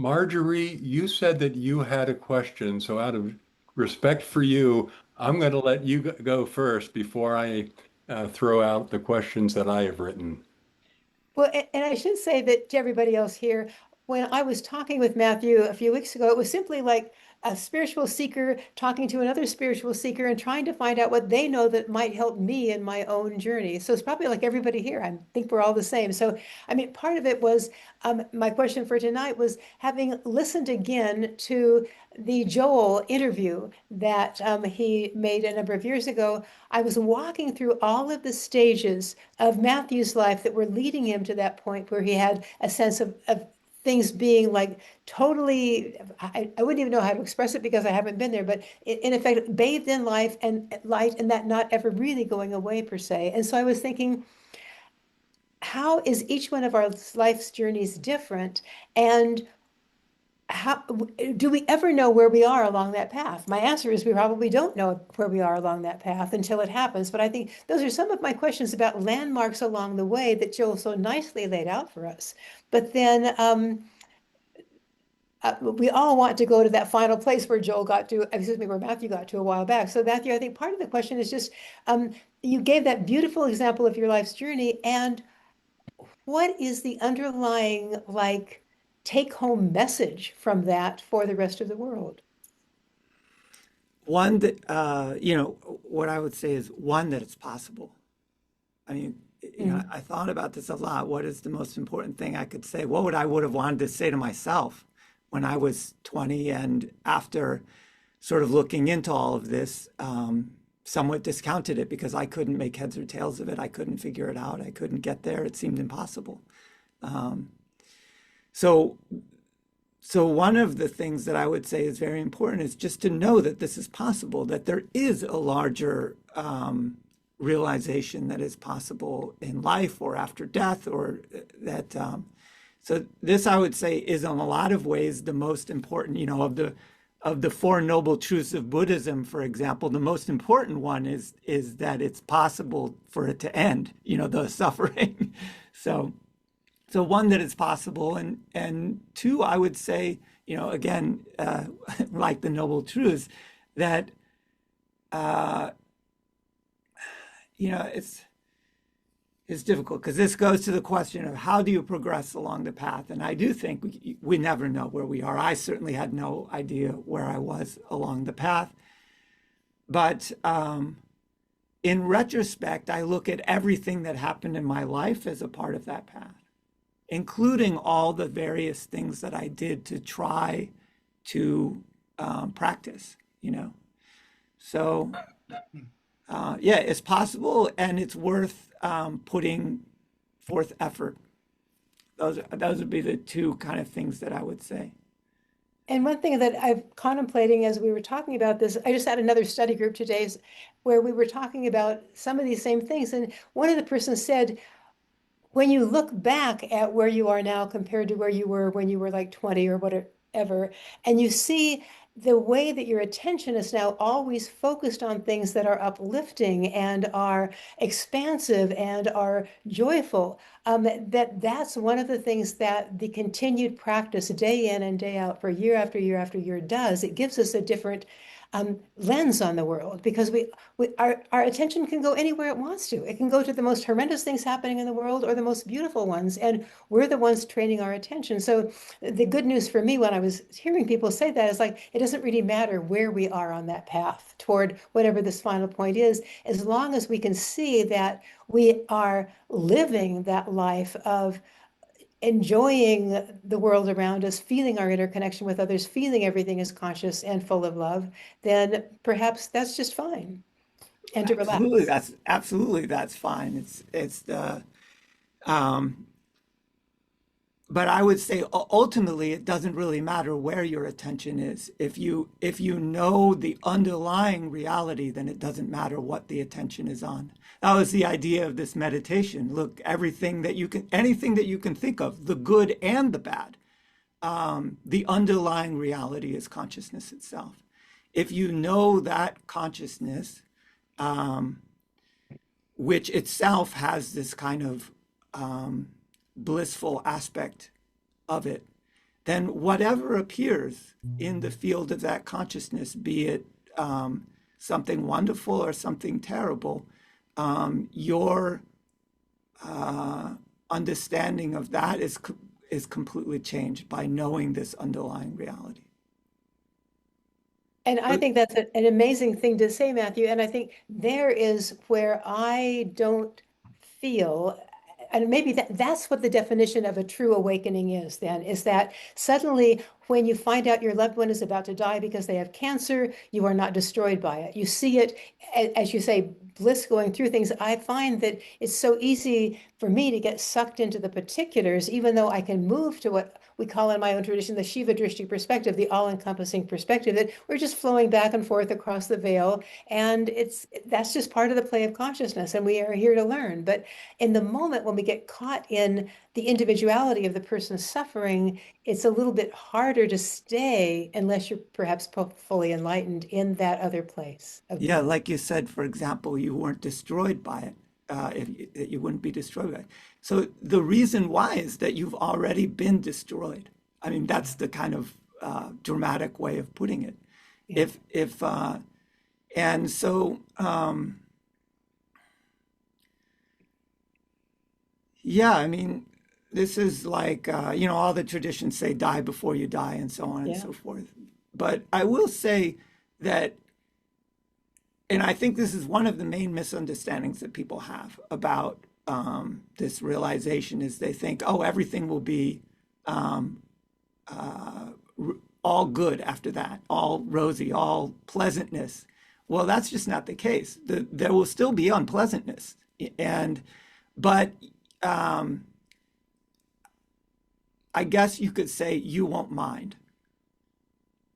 Marjorie, you said that you had a question, so out of respect for you, I'm going to let you go first before I throw out the questions that I have written. Well, and I should say that to everybody else here, when I was talking with Matthew a few weeks ago, it was simply like a spiritual seeker talking to another spiritual seeker and trying to find out what they know that might help me in my own journey. So it's probably like everybody here. I think we're all the same. So, I mean, part of it was my question for tonight was having listened again to the Joel interview that he made a number of years ago. I was walking through all of the stages of Matthew's life that were leading him to that point where he had a sense of things being like totally, I wouldn't even know how to express it because I haven't been there, but in effect, bathed in life and light and that not ever really going away per se. And so I was thinking, how is each one of our life's journeys different? And how do we ever know where we are along that path? My answer is we probably don't know where we are along that path until it happens. But I think those are some of my questions about landmarks along the way that Joel so nicely laid out for us. But then we all want to go to that final place where Joel got to, excuse me, where Matthew got to a while back. So Matthew, I think part of the question is just you gave that beautiful example of your life's journey, and what is the underlying like take home message from that for the rest of the world? One that, what I would say is one, that it's possible. I mean, Mm. I thought about this a lot. What is the most important thing I could say? What would have wanted to say to myself when I was 20 and after sort of looking into all of this, somewhat discounted it because I couldn't make heads or tails of it. I couldn't figure it out. I couldn't get there. It seemed impossible. Um, so So one of the things that I would say is very important is just to know that this is possible, that there is a larger realization that is possible in life or after death, or that. So this, I would say, is in a lot of ways the most important. Of the Four Noble Truths of Buddhism, for example, the most important one is that it's possible for it to end. The suffering. So. So one, that it's possible, and two, I would say, again, like the noble truths, that uh, it's difficult because this goes to the question of how do you progress along the path, and I do think we never know where we are. I certainly had no idea where I was along the path, but in retrospect, I look at everything that happened in my life as a part of that path, including all the various things that I did to try to practice. So, yeah, it's possible and it's worth putting forth effort. Those would be the two kind of things that I would say. And one thing that I'm contemplating as we were talking about this, I just had another study group today where we were talking about some of these same things. And one of the persons said, when you look back at where you are now compared to where you were when you were like 20 or whatever, and you see the way that your attention is now always focused on things that are uplifting and are expansive and are joyful, that's one of the things that the continued practice day in and day out for year after year after year does. It gives us a different lens on the world because our attention can go anywhere it wants to. It can go to the most horrendous things happening in the world or the most beautiful ones, and we're the ones training our attention. So the good news for me when I was hearing people say that is like it doesn't really matter where we are on that path toward whatever this final point is, as long as we can see that we are living that life of enjoying the world around us, feeling our interconnection with others, feeling everything is conscious and full of love, then perhaps that's just fine. And to Absolutely, relax. that's fine. It's the but I would say ultimately it doesn't really matter where your attention is. If you know the underlying reality, then it doesn't matter what the attention is on. That was the idea of this meditation. Look, anything that you can think of, the good and the bad, the underlying reality is consciousness itself. If you know that consciousness, which itself has this kind of blissful aspect of it, then whatever appears in the field of that consciousness, be it something wonderful or something terrible, your understanding of that is completely changed by knowing this underlying reality. And I think that's an amazing thing to say, Matthew. And I think there is where I don't feel, and maybe that's what the definition of a true awakening is then, is that suddenly when you find out your loved one is about to die because they have cancer, you are not destroyed by it. You see it, as you say, bliss going through things. I find that it's so easy for me to get sucked into the particulars, even though I can move to what we call in my own tradition the Shiva Drishti perspective, the all-encompassing perspective, that we're just flowing back and forth across the veil. And that's just part of the play of consciousness, and we are here to learn. But in the moment when we get caught in the individuality of the person suffering, it's a little bit harder to stay unless you're perhaps fully enlightened in that other place. Yeah, like you said, for example, you weren't destroyed by it. If you wouldn't be destroyed by it. So the reason why is that you've already been destroyed. I mean, that's the kind of dramatic way of putting it. Yeah. And so, yeah, I mean, this is like, all the traditions say die before you die and so on and so forth. But I will say that, and I think this is one of the main misunderstandings that people have about this realization, is they think, oh, everything will be all good after that, all rosy, all pleasantness. Well, that's just not the case. There will still be unpleasantness, but I guess you could say you won't mind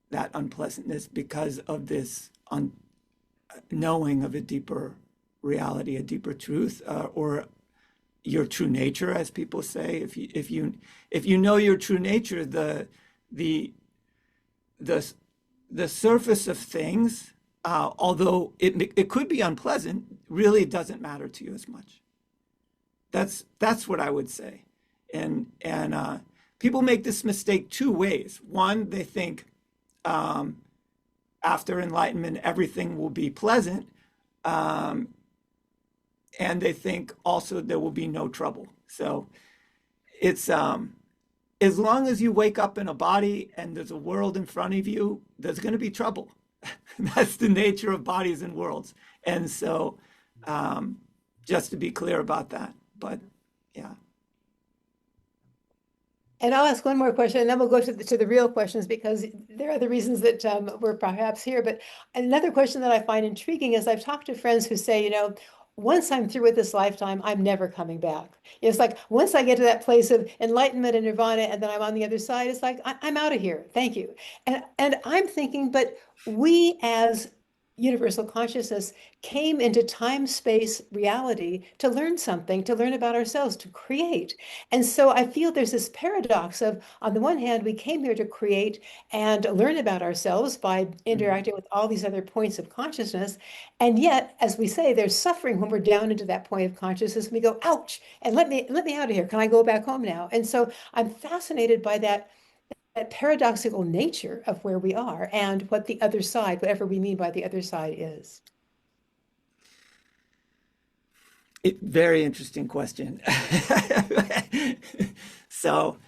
that unpleasantness because of this knowing of a deeper reality, a deeper truth, or your true nature, as people say. If you know your true nature, the surface of things, although it could be unpleasant, really doesn't matter to you as much. That's what I would say. And people make this mistake two ways. One, they think after enlightenment everything will be pleasant, and they think also there will be no trouble. So it's as long as you wake up in a body and there's a world in front of you, there's going to be trouble. That's the nature of bodies and worlds. And so just to be clear about that. But yeah. And I'll ask one more question, and then we'll go to the real questions, because there are the reasons that we're perhaps here. But another question that I find intriguing is I've talked to friends who say, once I'm through with this lifetime, I'm never coming back. It's like once I get to that place of enlightenment and nirvana, and then I'm on the other side, it's like I'm out of here. Thank you. And I'm thinking, but we as universal consciousness came into time-space reality to learn something, to learn about ourselves, to create. And so I feel there's this paradox of, on the one hand, we came here to create and learn about ourselves by interacting with all these other points of consciousness. And yet, as we say, there's suffering when we're down into that point of consciousness, and we go, ouch, and let me out of here. Can I go back home now? And so I'm fascinated by that paradoxical nature of where we are and what the other side, whatever we mean by the other side, is. Very interesting question. So,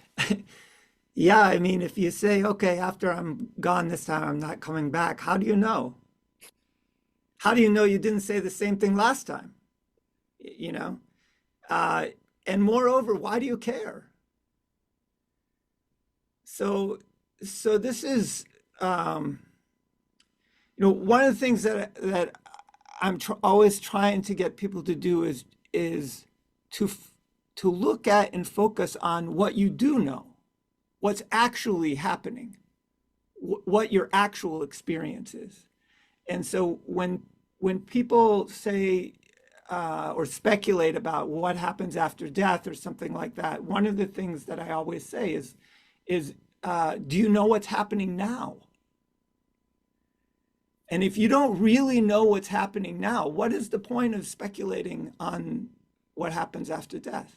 yeah, I mean, if you say, okay, after I'm gone this time, I'm not coming back, how do you know? How do you know you didn't say the same thing last time? And moreover, why do you care? So this is, one of the things that I'm always trying to get people to do is to look at and focus on what you do know, what's actually happening, what your actual experience is. And so when people say or speculate about what happens after death or something like that, one of the things that I always say is do you know what's happening now? And if you don't really know what's happening now, what is the point of speculating on what happens after death?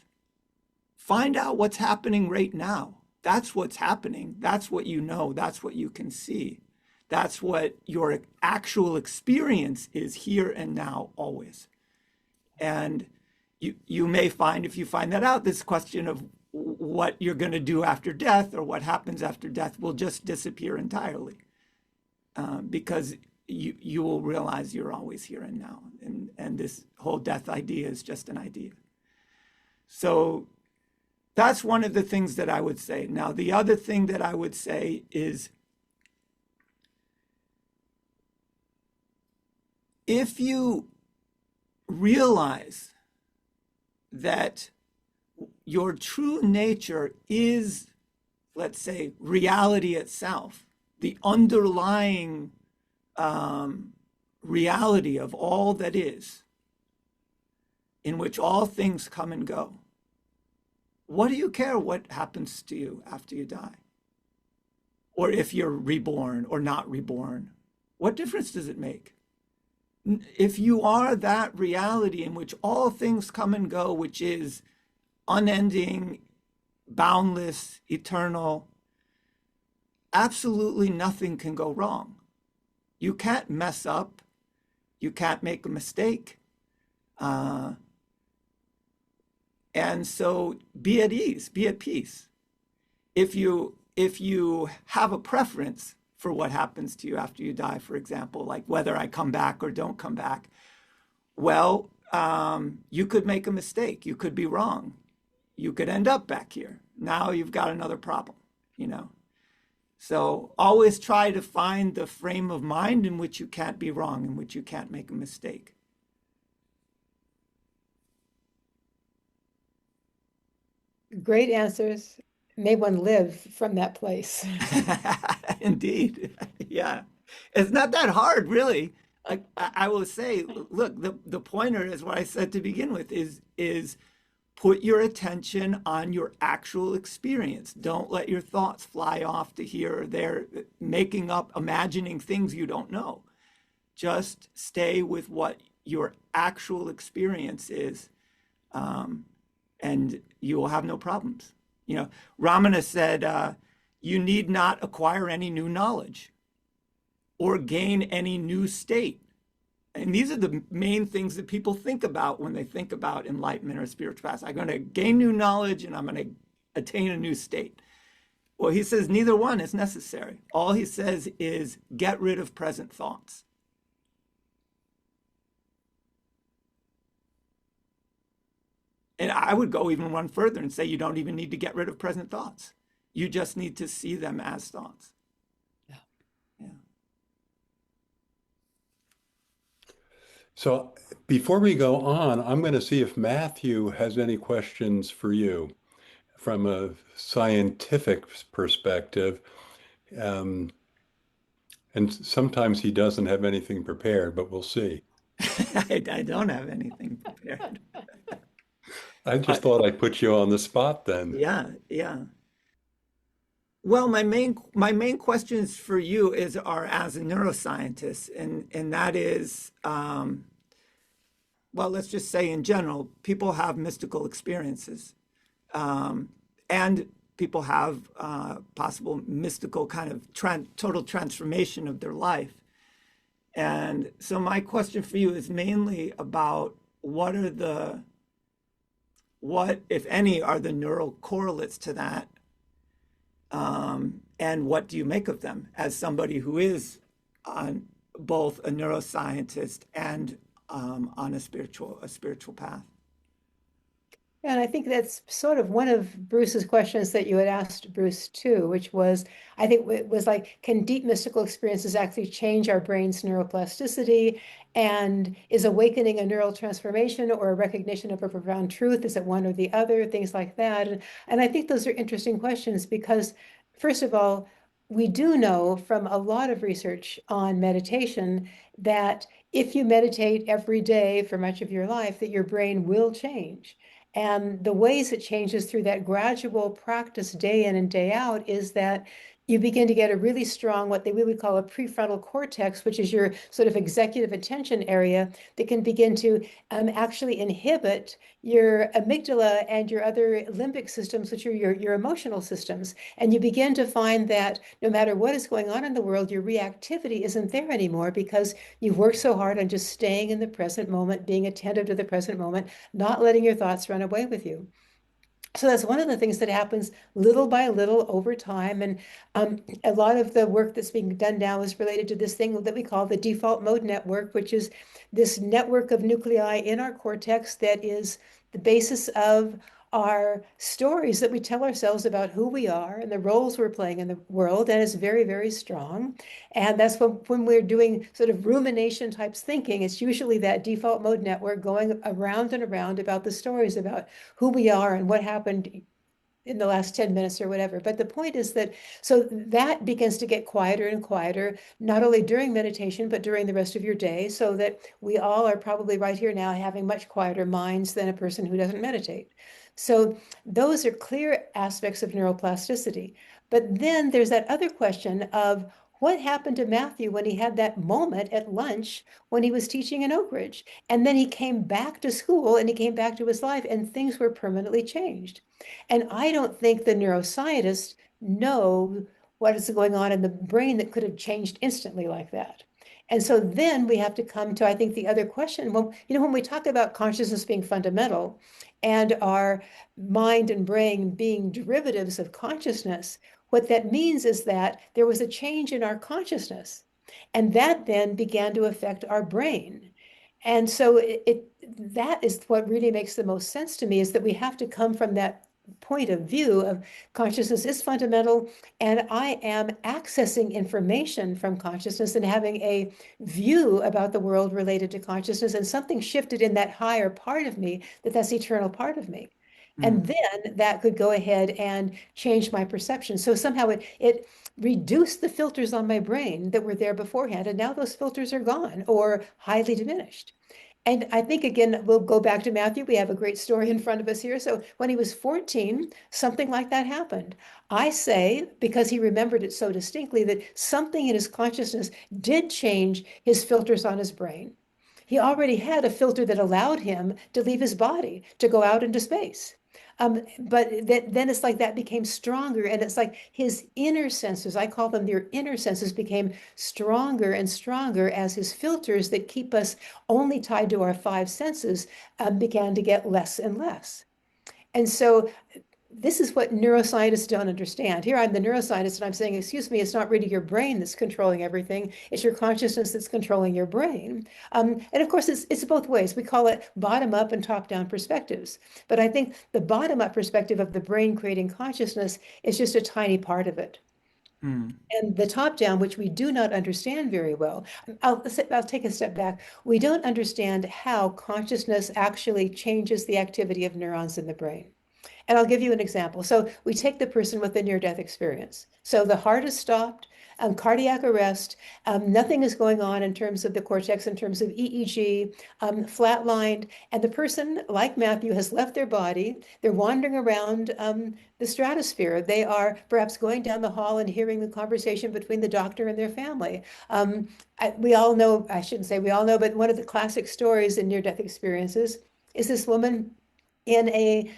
Find out what's happening right now. That's what's happening. That's what you know. That's what you can see. That's what your actual experience is here and now, always. And you may find, if you find that out, this question of what you're going to do after death or what happens after death will just disappear entirely, because you will realize you're always here and now. And this whole death idea is just an idea. So that's one of the things that I would say. Now, the other thing that I would say is, if you realize that your true nature is, let's say, reality itself, the underlying reality of all that is, in which all things come and go, what do you care what happens to you after you die? Or if you're reborn or not reborn? What difference does it make? If you are that reality in which all things come and go, which is unending, boundless, eternal, absolutely nothing can go wrong. You can't mess up. You can't make a mistake. And so be at ease, be at peace. If you have a preference for what happens to you after you die, for example, like whether I come back or don't come back, well, you could make a mistake. You could be wrong. You could end up back here. Now you've got another problem, you know. So always try to find the frame of mind in which you can't be wrong, in which you can't make a mistake. Great answers. May one live from that place. Indeed. Yeah. It's not that hard, really. I will say, look, the pointer is what I said to begin with, is put your attention on your actual experience. Don't let your thoughts fly off to here or there, making up, imagining things you don't know. Just stay with what your actual experience is, and you will have no problems. You know, Ramana said, you need not acquire any new knowledge or gain any new state. And these are the main things that people think about when they think about enlightenment or spiritual path. I'm going to gain new knowledge and I'm going to attain a new state. Well, he says neither one is necessary. All he says is get rid of present thoughts. And I would go even one further and say you don't even need to get rid of present thoughts. You just need to see them as thoughts. Yeah. Yeah. So before we go on, I'm going to see if Matthew has any questions for you from a scientific perspective. And sometimes he doesn't have anything prepared, but we'll see. I don't have anything prepared. I just thought I'd put you on the spot then. Yeah, yeah. Well, my main questions for you are as a neuroscientist, and that is, well, let's just say in general, people have mystical experiences, and people have possible mystical kind of total transformation of their life. And so my question for you is mainly about what, if any, are the neural correlates to that? And what do you make of them as somebody who is on both a neuroscientist and on a spiritual path? And I think that's sort of one of Bruce's questions that you had asked Bruce too, which was, I think it was like, can deep mystical experiences actually change our brain's neuroplasticity? And is awakening a neural transformation or a recognition of a profound truth? Is it one or the other? Things like that. And I think those are interesting questions because, first of all, we do know from a lot of research on meditation that if you meditate every day for much of your life, that your brain will change. And the ways it changes through that gradual practice day in and day out is that you begin to get a really strong, what we would call a prefrontal cortex, which is your sort of executive attention area that can begin to actually inhibit your amygdala and your other limbic systems, which are your emotional systems. And you begin to find that no matter what is going on in the world, your reactivity isn't there anymore because you've worked so hard on just staying in the present moment, being attentive to the present moment, not letting your thoughts run away with you. So that's one of the things that happens little by little over time. And a lot of the work that's being done now is related to this thing that we call the default mode network, which is this network of nuclei in our cortex that is the basis of our stories that we tell ourselves about who we are and the roles we're playing in the world. And it's very, very strong. And that's when we're doing sort of rumination types thinking, it's usually that default mode network going around and around about the stories about who we are and what happened in the last 10 minutes or whatever. But the point is that, so that begins to get quieter and quieter, not only during meditation, but during the rest of your day, so that we all are probably right here now having much quieter minds than a person who doesn't meditate. So those are clear aspects of neuroplasticity. But then there's that other question of what happened to Matthew when he had that moment at lunch when he was teaching in Oak Ridge? And then he came back to school and he came back to his life and things were permanently changed. And I don't think the neuroscientists know what is going on in the brain that could have changed instantly like that. And so then we have to come to, I think, the other question. Well, when we talk about consciousness being fundamental and our mind and brain being derivatives of consciousness, what that means is that there was a change in our consciousness, and that then began to affect our brain. And so that is what really makes the most sense to me, is that we have to come from that point of view of consciousness is fundamental, and I am accessing information from consciousness and having a view about the world related to consciousness, and something shifted in that higher part of me, that's eternal part of me. And then that could go ahead and change my perception. So somehow it reduced the filters on my brain that were there beforehand, and now those filters are gone or highly diminished. And I think, again, we'll go back to Matthew. We have a great story in front of us here. So when he was 14, something like that happened. I say, because he remembered it so distinctly, that something in his consciousness did change his filters on his brain. He already had a filter that allowed him to leave his body, to go out into space. But then it's like that became stronger, and it's like his inner senses, I call them your inner senses, became stronger and stronger as his filters that keep us only tied to our five senses began to get less and less. And so this is what neuroscientists don't understand. Here I'm the neuroscientist and I'm saying, excuse me, it's not really your brain that's controlling everything. It's your consciousness that's controlling your brain. And of course, it's both ways. We call it bottom up and top down perspectives. But I think the bottom up perspective of the brain creating consciousness is just a tiny part of it. And the top down, which we do not understand very well, I'll take a step back. We don't understand how consciousness actually changes the activity of neurons in the brain. And I'll give you an example. So we take the person with a near-death experience. So the heart is stopped, cardiac arrest, nothing is going on in terms of the cortex, in terms of EEG, flatlined, and the person, like Matthew, has left their body. They're wandering around the stratosphere. They are perhaps going down the hall and hearing the conversation between the doctor and their family. We all know, I shouldn't say we all know, but one of the classic stories in near-death experiences is this woman in a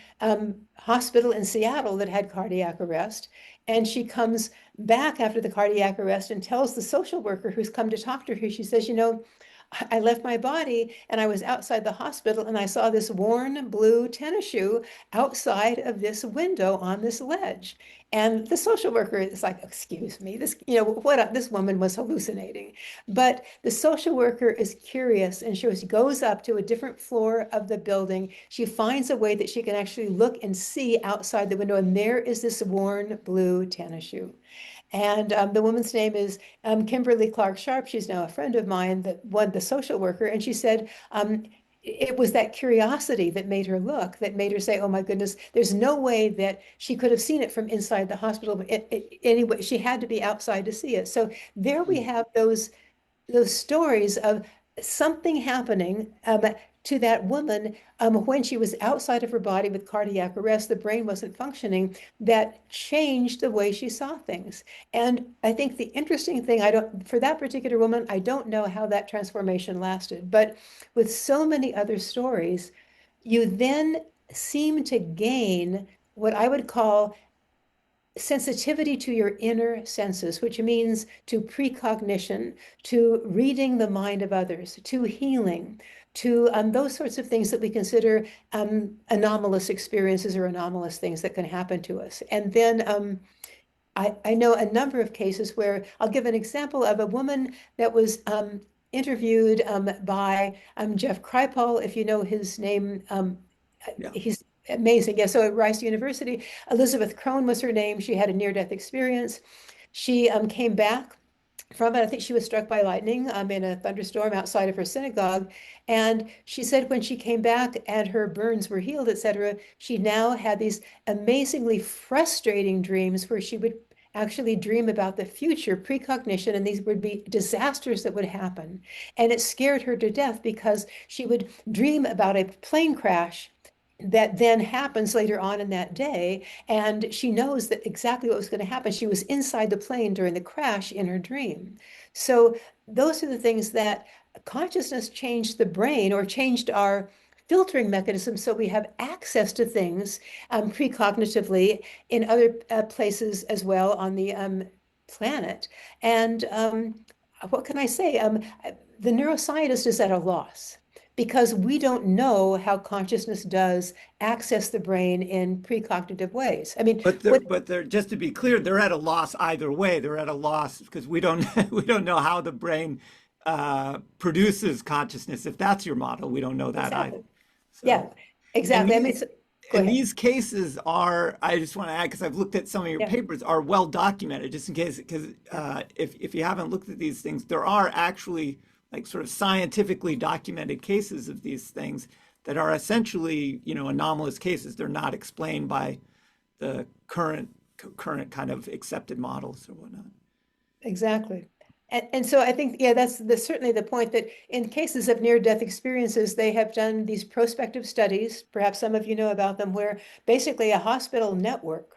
hospital in Seattle that had cardiac arrest. And she comes back after the cardiac arrest and tells the social worker who's come to talk to her, she says, I left my body and I was outside the hospital and I saw this worn blue tennis shoe outside of this window on this ledge. And the social worker is like, excuse me, this woman was hallucinating. But the social worker is curious, and she goes up to a different floor of the building. She finds a way that she can actually look and see outside the window, and there is this worn blue tennis shoe. And the woman's name is Kimberly Clark Sharp. She's now a friend of mine, the social worker. And she said, it was that curiosity that made her look, that made her say, oh my goodness, there's no way that she could have seen it from inside the hospital. But anyway, she had to be outside to see it. So there we have those stories of something happening to that woman, when she was outside of her body with cardiac arrest, the brain wasn't functioning, that changed the way she saw things. And I think the interesting thing, for that particular woman, I don't know how that transformation lasted, but with so many other stories, you then seem to gain what I would call sensitivity to your inner senses, which means to precognition, to reading the mind of others, to healing, to those sorts of things that we consider anomalous experiences or anomalous things that can happen to us. And then I know a number of cases where I'll give an example of a woman that was interviewed by Jeff Kripal, if you know his name. Yeah. He's amazing. Yeah, so at Rice University, Elizabeth Crone was her name. She had a near-death experience. She came back from it. I think she was struck by lightning in a thunderstorm outside of her synagogue. And she said when she came back and her burns were healed, etc., she now had these amazingly frustrating dreams where she would actually dream about the future, precognition, and these would be disasters that would happen. And it scared her to death because she would dream about a plane crash that then happens later on in that day. And she knows that exactly what was going to happen. She was inside the plane during the crash in her dream. So those are the things that consciousness changed the brain or changed our filtering mechanism so we have access to things precognitively in other places as well on the planet. And what can I say? The neuroscientist is at a loss because we don't know how consciousness does access the brain in precognitive ways. I mean, But they're just to be clear, they're at a loss either way. They're at a loss because we don't we don't know how the brain produces consciousness. If that's your model, we don't know that exactly. either. So, Yeah, exactly. I mean, go and ahead. these cases are, I just want to add, because I've looked at some of your Yeah. papers, are well documented, just in case, because if you haven't looked at these things, there are actually like sort of scientifically documented cases of these things that are essentially, anomalous cases. They're not explained by the current kind of accepted models or whatnot. Exactly. And so I think, yeah, that's certainly the point that in cases of near-death experiences, they have done these prospective studies, perhaps some of you know about them, where basically a hospital network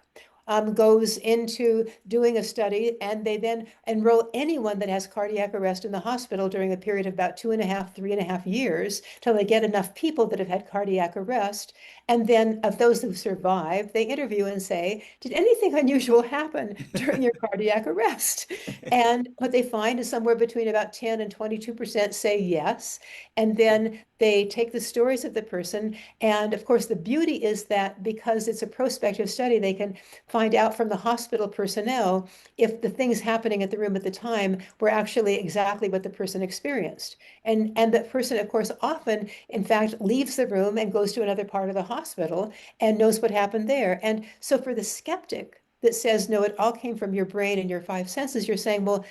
goes into doing a study and they then enroll anyone that has cardiac arrest in the hospital during a period of about 2.5, 3.5 years till they get enough people that have had cardiac arrest. And then of those who survive, they interview and say, did anything unusual happen during your cardiac arrest? And what they find is somewhere between about 10 and 22% say yes. And then they take the stories of the person. And of course, the beauty is that because it's a prospective study, they can find out from the hospital personnel if the things happening at the room at the time were actually exactly what the person experienced. And the person, of course, often, in fact, leaves the room and goes to another part of the hospital and knows what happened there. And so for the skeptic that says, no, it all came from your brain and your five senses, you're saying, well,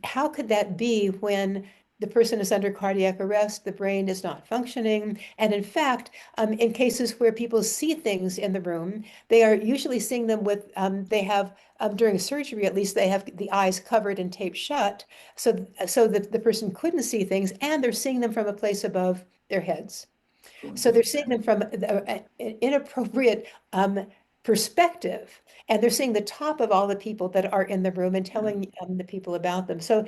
how could that be when the person is under cardiac arrest, the brain is not functioning? And in fact, in cases where people see things in the room, they are usually seeing them with, they have, during surgery at least, they have the eyes covered and taped shut so that the person couldn't see things, and they're seeing them from a place above their heads. So they're seeing them from an inappropriate perspective, and they're seeing the top of all the people that are in the room and telling the people about them. So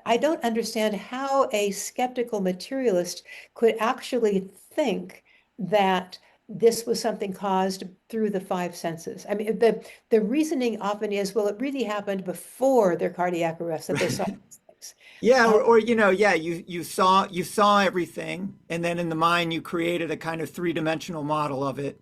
I don't understand how a skeptical materialist could actually think that this was something caused through the five senses. I mean, the reasoning often is, well, it really happened before their cardiac arrest that they saw these things. Yeah, or yeah, you saw everything, and then in the mind you created a kind of three-dimensional model of it,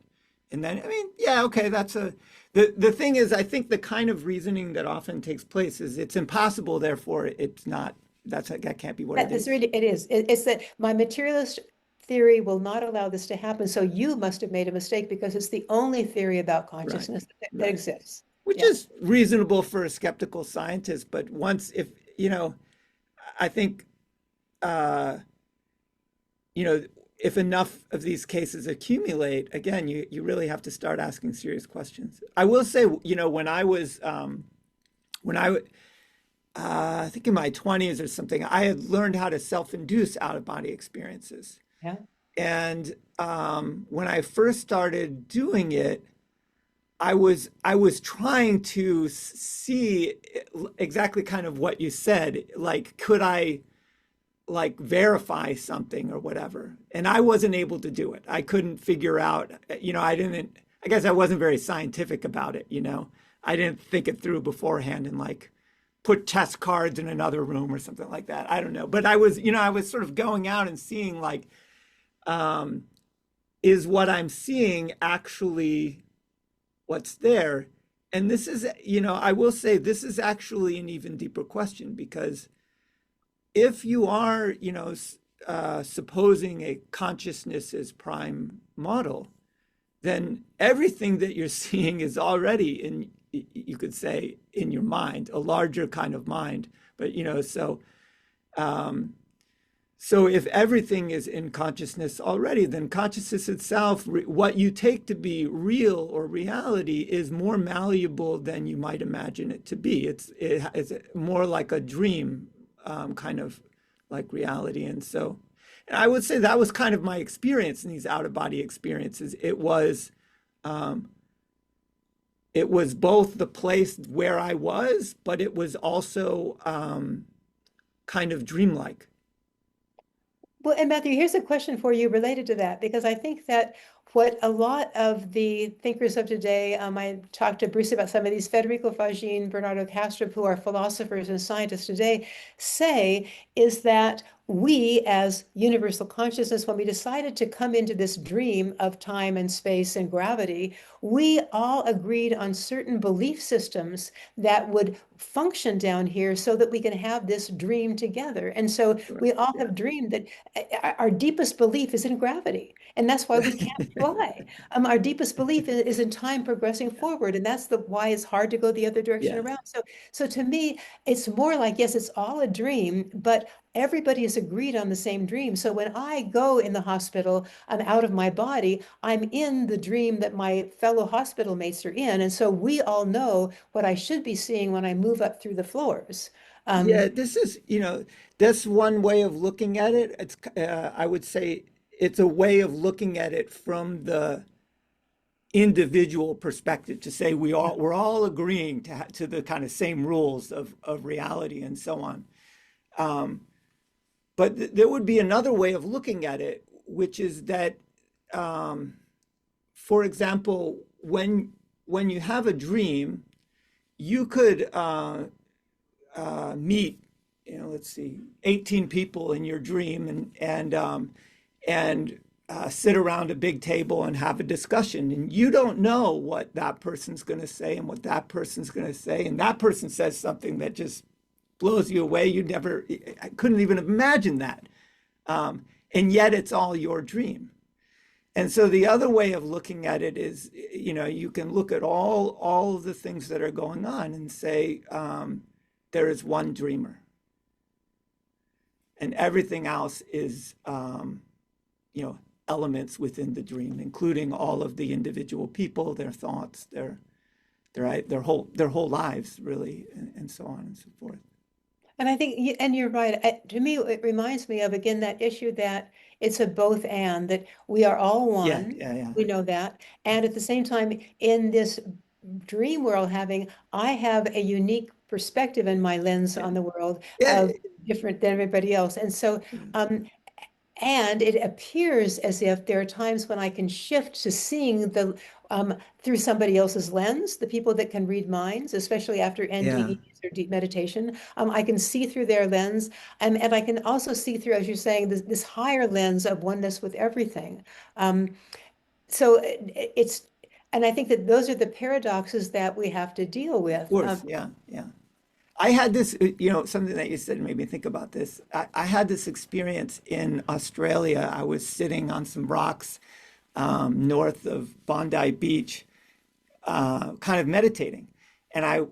and then I mean, yeah, okay, the thing is, I think the kind of reasoning that often takes place is it's impossible, therefore it's not. That can't be what it That's is. really, it is. It's that my materialist theory will not allow this to happen. So you must have made a mistake because it's the only theory about Right, consciousness that right. exists. Which Yeah. is reasonable for a skeptical scientist, but if I think uh, if enough of these cases accumulate, again, you really have to start asking serious questions. I will say, when I was when I think in my 20s or something, I had learned how to self-induce out-of-body experiences. Yeah. And when I first started doing it, I was trying to see exactly kind of what you said, like could I like verify something or whatever, and I wasn't able to do it. I couldn't figure out, I guess I wasn't very scientific about it, I didn't think it through beforehand and like put test cards in another room or something like that. I don't know, but I was sort of going out and seeing like, um, is what I'm seeing actually what's there? And this is, I will say this is actually an even deeper question, because if you are, supposing a consciousness as prime model, then everything that you're seeing is already in, you could say, in your mind, a larger kind of mind. But, um, so if everything is in consciousness already, then consciousness itself, what you take to be real or reality, is more malleable than you might imagine it to be. It's more like a dream, kind of like reality. And so I would say that was kind of my experience in these out-of-body experiences. It was both the place where I was, but it was also kind of dreamlike. Well, and Matthew, here's a question for you related to that, because I think that what a lot of the thinkers of today, I talked to Bruce about some of these, Federico Fagin, Bernardo Kastrup, who are philosophers and scientists today, say is that we as universal consciousness, when we decided to come into this dream of time and space and gravity, we all agreed on certain belief systems that would function down here so that we can have this dream together. And so we all have dreamed that our deepest belief is in gravity. And that's why we can't fly. Our deepest belief is in time progressing forward. And that's why it's hard to go the other direction Yeah. around. So to me, it's more like, yes, it's all a dream, but everybody has agreed on the same dream. So when I go in the hospital, I'm out of my body, I'm in the dream that my fellow hospital mates are in. And so we all know what I should be seeing when I move up through the floors. Yeah, this is, that's one way of looking at it. I would say it's a way of looking at it from the individual perspective, to say we're all agreeing to the kind of same rules of reality and so on. But there would be another way of looking at it, which is that, for example, when you have a dream, you could meet, let's see, 18 people in your dream, and sit around a big table and have a discussion, and you don't know what that person's going to say and what that person's going to say, and that person says something that just blows you away. I couldn't even imagine that, and yet it's all your dream. And so the other way of looking at it is, you can look at all of the things that are going on and say, there is one dreamer, and everything else is, elements within the dream, including all of the individual people, their thoughts, their whole lives, really, and so on and so forth. And I think, and you're right. To me, it reminds me of, again, that issue that it's a both and, that we are all Yeah, one. yeah, We know that. And at the same time, in this dream world I have a unique perspective in my lens yeah, on the world yeah, of different than everybody else. And so, and it appears as if there are times when I can shift to seeing through somebody else's lens, the people that can read minds, especially after yeah. NDEs or deep meditation. I can see through their lens, and I can also see through, as you're saying, this higher lens of oneness with everything. So and I think that those are the paradoxes that we have to deal Of with. course, yeah, yeah. I had this, something that you said made me think about this. I had this experience in Australia. I was sitting on some rocks, north of Bondi Beach, kind of meditating, and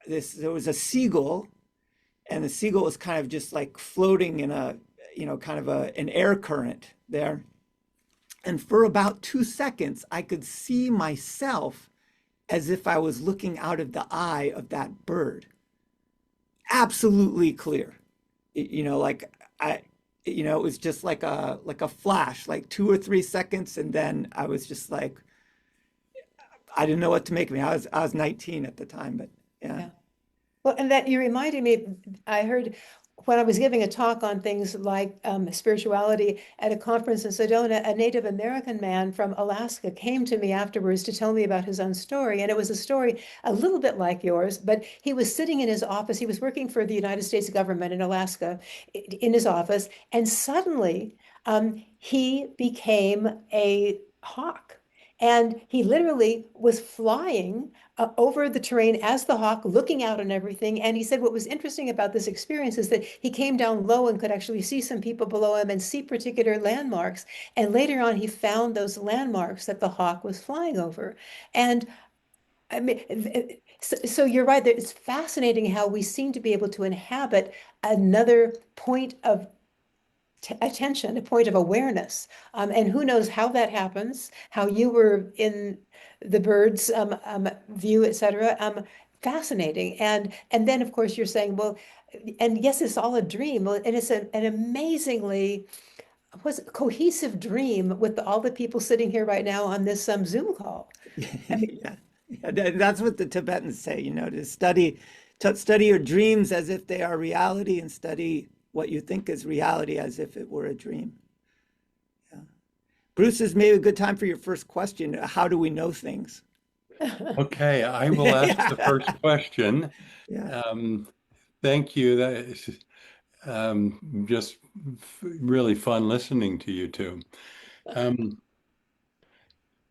there was a seagull, and the seagull was kind of just like floating in a, kind of an air current there. And for about 2 seconds, I could see myself as if I was looking out of the eye of that bird. Absolutely clear. Like it was just like a flash, like 2 or 3 seconds, and then I was just like, I didn't know what to make of me. I was 19 at the time, but yeah. Yeah. Well, and that you reminded me, I heard when I was giving a talk on things like spirituality at a conference in Sedona, a Native American man from Alaska came to me afterwards to tell me about his own story. And it was a story a little bit like yours, but he was sitting in his office. He was working for the United States government in Alaska in his office. And suddenly he became a hawk. And he literally was flying over the terrain as the hawk, looking out on everything. And he said what was interesting about this experience is that he came down low and could actually see some people below him and see particular landmarks. And later on, he found those landmarks that the hawk was flying over. And I mean, so you're right. It's fascinating how we seem to be able to inhabit another point of attention, a point of awareness. And who knows how that happens, how you were in the bird's view, et cetera. Fascinating. And then, of course, you're saying, well, and yes, it's all a dream. And it's an amazingly cohesive dream with all the people sitting here right now on this Zoom call. I mean, Yeah. Yeah, that's what the Tibetans say, to study your dreams as if they are reality and study what you think is reality as if it were a dream. Yeah. Bruce, is maybe a good time for your first question. How do we know things? Okay, I will ask the first question. Yeah. Thank you. That is just really fun listening to you two.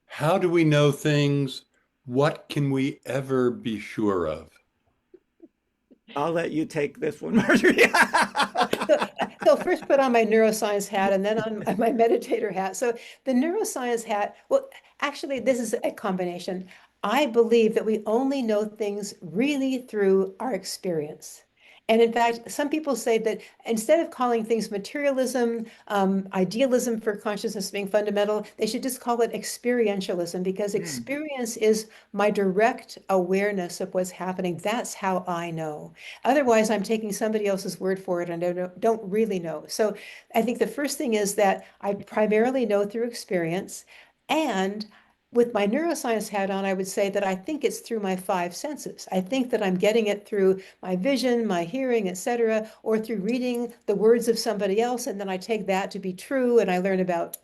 How do we know things? What can we ever be sure of? I'll let you take this one, Marjorie. So first put on my neuroscience hat and then on my meditator hat. So the neuroscience hat, well, actually, this is a combination. I believe that we only know things really through our experience. And in fact, some people say that instead of calling things materialism, idealism for consciousness being fundamental, they should just call it experientialism because experience is my direct awareness of what's happening. That's how I know. Otherwise, I'm taking somebody else's word for it and I don't really know. So I think the first thing is that I primarily know through experience. And with my neuroscience hat on, I would say that I think it's through my five senses. I think that I'm getting it through my vision, my hearing, et cetera, or through reading the words of somebody else. And then I take that to be true and I learn about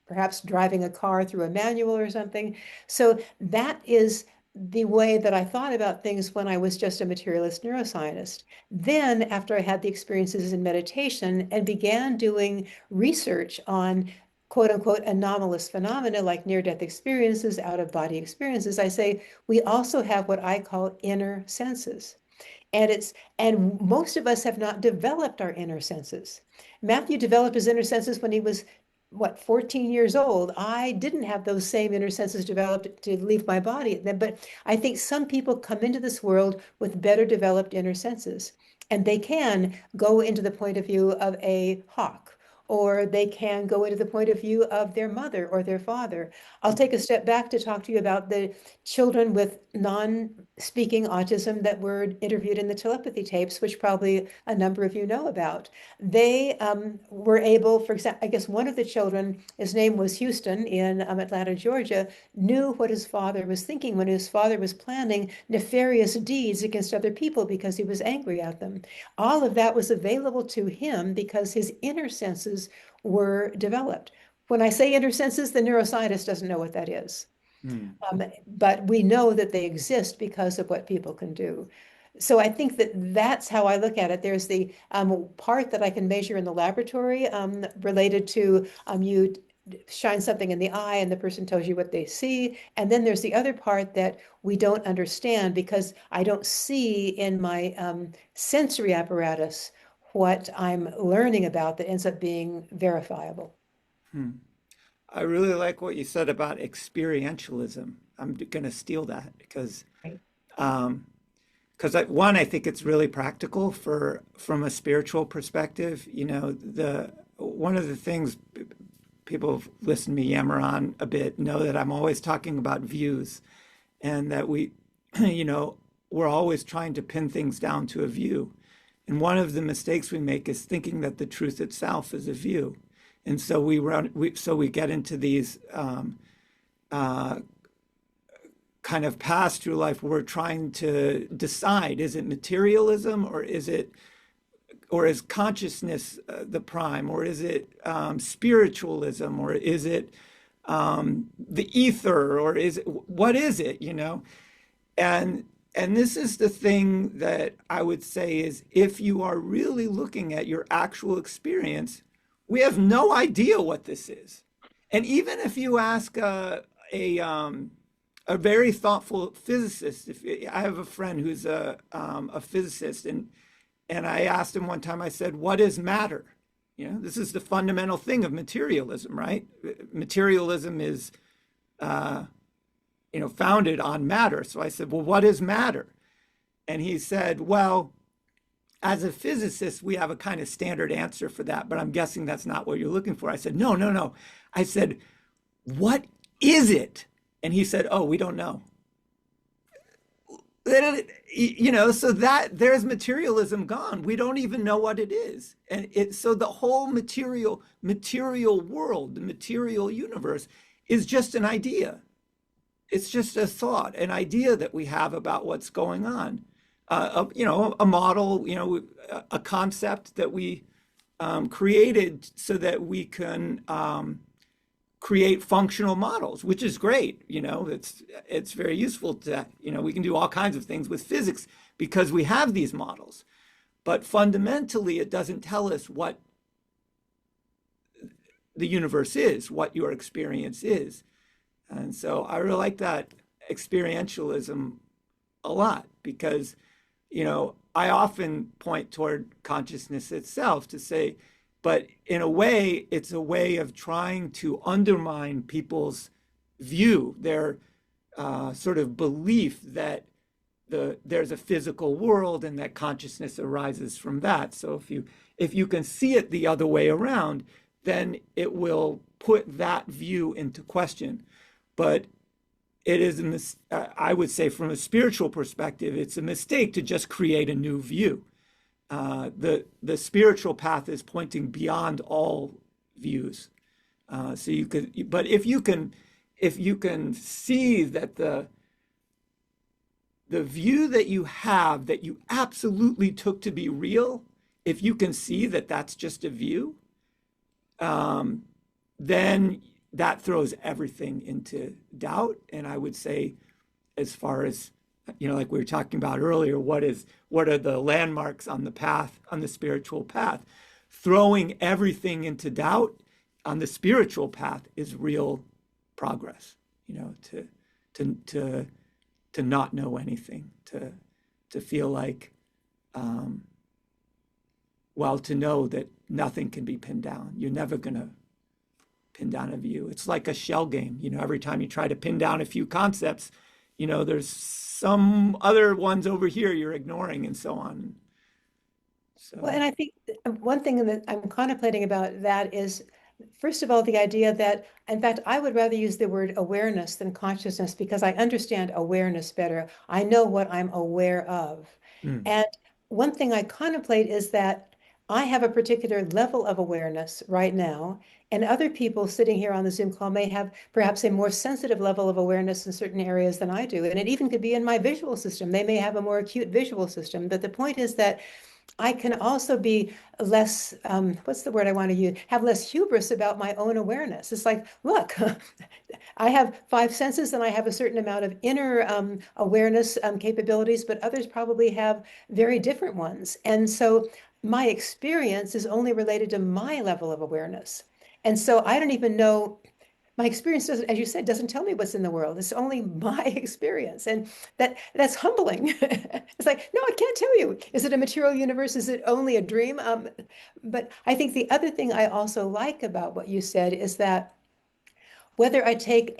perhaps driving a car through a manual or something. So that is the way that I thought about things when I was just a materialist neuroscientist. Then, after I had the experiences in meditation and began doing research on quote unquote anomalous phenomena like near-death experiences, out-of-body experiences, I say we also have what I call inner senses. And most of us have not developed our inner senses. Matthew developed his inner senses when he was 14 years old. I didn't have those same inner senses developed to leave my body. But I think some people come into this world with better developed inner senses, and they can go into the point of view of a hawk, or they can go into the point of view of their mother or their father. I'll take a step back to talk to you about the children with non-speaking autism that were interviewed in the telepathy tapes, which probably a number of you know about. They were able, for example, I guess one of the children, his name was Houston in Atlanta, Georgia, knew what his father was thinking when his father was planning nefarious deeds against other people because he was angry at them. All of that was available to him because his inner senses were developed. When I say inner senses, the neuroscientist doesn't know what that is. But we know that they exist because of what people can do. So I think that that's how I look at it. There's the part that I can measure in the laboratory related to you shine something in the eye and the person tells you what they see. And then there's the other part that we don't understand because I don't see in my sensory apparatus what I'm learning about that ends up being verifiable. I really like what you said about experientialism. I'm going to steal that because Right. one, I think it's really practical from a spiritual perspective. One of the things people who've listened to me yammer on a bit know that I'm always talking about views, and that we're always trying to pin things down to a view. And one of the mistakes we make is thinking that the truth itself is a view. And so we get into these uh, kind of pass through life where we're trying to decide, is it materialism, or is consciousness the prime, or is it spiritualism, or is it the ether, or what is it, And this is the thing that I would say is, if you are really looking at your actual experience, we have no idea what this is. And even if you ask a very thoughtful physicist, I have a friend who's a physicist, and I asked him one time, I said, what is matter? This is the fundamental thing of materialism, right? Materialism is founded on matter. So I said, well, what is matter? And he said, well, as a physicist, we have a kind of standard answer for that, but I'm guessing that's not what you're looking for. I said, no, no, no. I said, what is it? And he said, oh, we don't know. So that there's materialism gone. We don't even know what it is. And so the whole material world, the material universe is just an idea. It's just a thought, an idea that we have about what's going on. A model, a concept that we created so that we can create functional models, which is great. It's very useful to, we can do all kinds of things with physics because we have these models. But fundamentally, it doesn't tell us what the universe is, what your experience is. And so I really like that experientialism a lot because, I often point toward consciousness itself to say, but in a way, it's a way of trying to undermine people's view, their sort of belief that there's a physical world and that consciousness arises from that. So if you can see it the other way around, then it will put that view into question. But it is, I would say, from a spiritual perspective, it's a mistake to just create a new view. The spiritual path is pointing beyond all views. So you could, but if you can see that the view that you have that you absolutely took to be real, if you can see that that's just a view, then that throws everything into doubt. And I would say, as far as, like we were talking about earlier, what are the landmarks on the path, on the spiritual path? Throwing everything into doubt on the spiritual path is real progress, to not know anything, to feel like, to know that nothing can be pinned down. You're never going to pin down a view. It's like a shell game. Every time you try to pin down a few concepts, there's some other ones over here you're ignoring and so on. So. Well, and I think one thing that I'm contemplating about that is, first of all, the idea that, in fact, I would rather use the word awareness than consciousness because I understand awareness better. I know what I'm aware of. And one thing I contemplate is that I have a particular level of awareness right now, and other people sitting here on the Zoom call may have perhaps a more sensitive level of awareness in certain areas than I do. And it even could be in my visual system. They may have a more acute visual system. But the point is that I can also be less, what's the word I want to use? Have less hubris about my own awareness. It's like, look, I have 5 senses and I have a certain amount of inner awareness capabilities, but others probably have very different ones. And so my experience is only related to my level of awareness. And so I don't even know, my experience doesn't, as you said, doesn't tell me what's in the world. It's only my experience. And that's humbling. It's like, no, I can't tell you. Is it a material universe? Is it only a dream? But I think the other thing I also like about what you said is that whether I take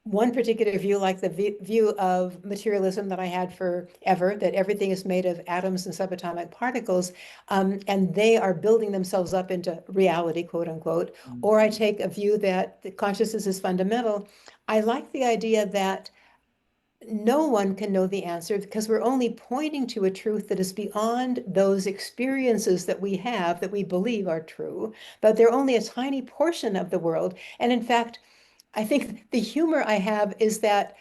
one particular view, like the view of materialism that I had forever, that everything is made of atoms and subatomic particles, and they are building themselves up into reality, quote unquote, or I take a view that the consciousness is fundamental. I like the idea that no one can know the answer because we're only pointing to a truth that is beyond those experiences that we have that we believe are true, but they're only a tiny portion of the world. And in fact, I think the humor I have is that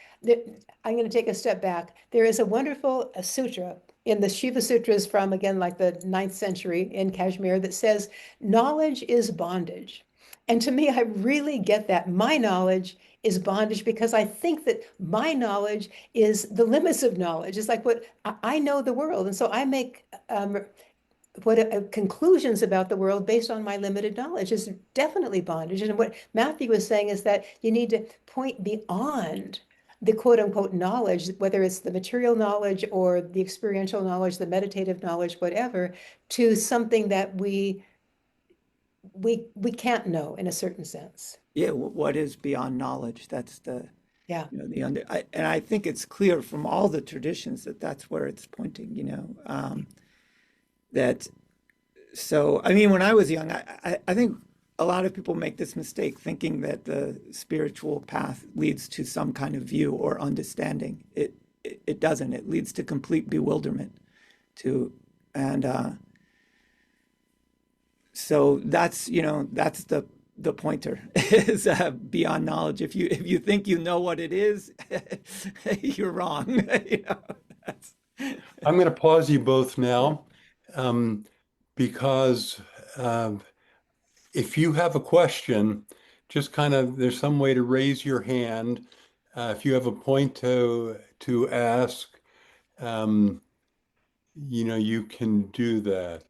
I'm going to take a step back. There is a wonderful sutra in the Shiva Sutras from, again, like the 9th century in Kashmir that says, knowledge is bondage. And to me, I really get that. My knowledge is bondage because I think that my knowledge is the limits of knowledge. It's like what I know the world. And so I make conclusions about the world based on my limited knowledge is definitely bondage. And what Matthew was saying is that you need to point beyond the quote unquote knowledge, whether it's the material knowledge or the experiential knowledge, the meditative knowledge, whatever, to something that we can't know in a certain sense. Yeah, what is beyond knowledge? That's the, Yeah. and I think it's clear from all the traditions that that's where it's pointing, that, so, I mean, when I was young, I think a lot of people make this mistake thinking that the spiritual path leads to some kind of view or understanding. It doesn't. It leads to complete bewilderment and so that's, that's the pointer is beyond knowledge. If you think you know what it is, you're wrong. That's, I'm going to pause you both now, because if you have a question, just kind of there's some way to raise your hand. If you have a point to ask, you can do that.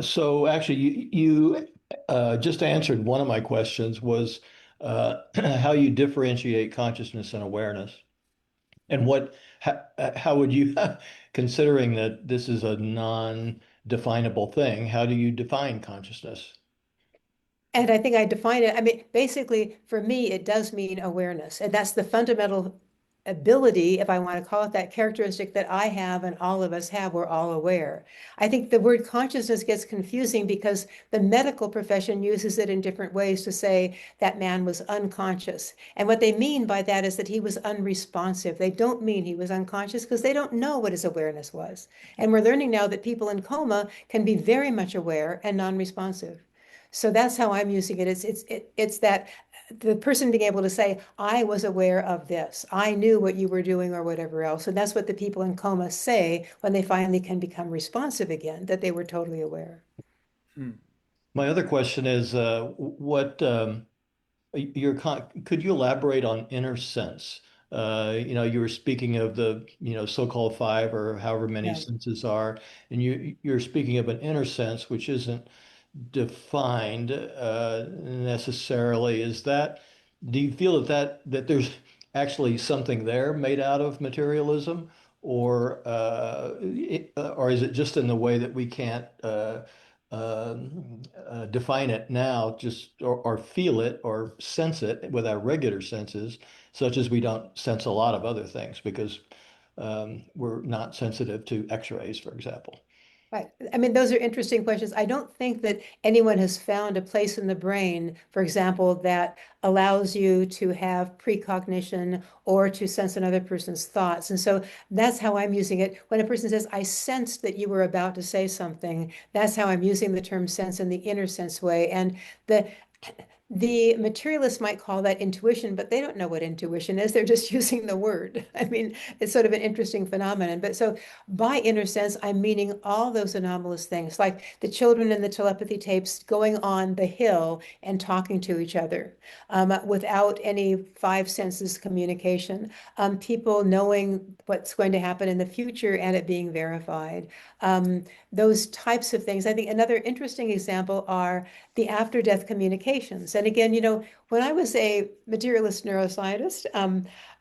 So actually, you just answered one of my questions was how you differentiate consciousness and awareness, and how would you, considering that this is a non-definable thing, how do you define consciousness? And I think I define it. I mean, basically, for me, it does mean awareness. And that's the fundamental ability, if I want to call it that characteristic that I have and all of us have, we're all aware. I think the word consciousness gets confusing because the medical profession uses it in different ways to say that man was unconscious. And what they mean by that is that he was unresponsive. They don't mean he was unconscious because they don't know what his awareness was. And we're learning now that people in coma can be very much aware and non-responsive. So that's how I'm using it. It's that the person being able to say, I was aware of this. I knew what you were doing or whatever else. And that's what the people in coma say when they finally can become responsive again, that they were totally aware. My other question is, what could you elaborate on inner sense? You were speaking of the, so-called five or however many Yeah. senses are, and you're speaking of an inner sense, which isn't defined necessarily. Do you feel that there's actually something there made out of materialism, or is it just in the way that we can't define it now, just or feel it or sense it with our regular senses, such as we don't sense a lot of other things because we're not sensitive to X-rays, for example. Right. I mean, those are interesting questions. I don't think that anyone has found a place in the brain, for example, that allows you to have precognition or to sense another person's thoughts. And so that's how I'm using it. When a person says, I sensed that you were about to say something, that's how I'm using the term sense in the inner sense way. And the materialists might call that intuition, but they don't know what intuition is. They're just using the word. I mean, it's sort of an interesting phenomenon. But so by inner sense, I'm meaning all those anomalous things, like the children in the telepathy tapes going on the hill and talking to each other without any five senses communication, people knowing what's going to happen in the future and it being verified. Those types of things. I think another interesting example are the after-death communications. And again, when I was a materialist neuroscientist,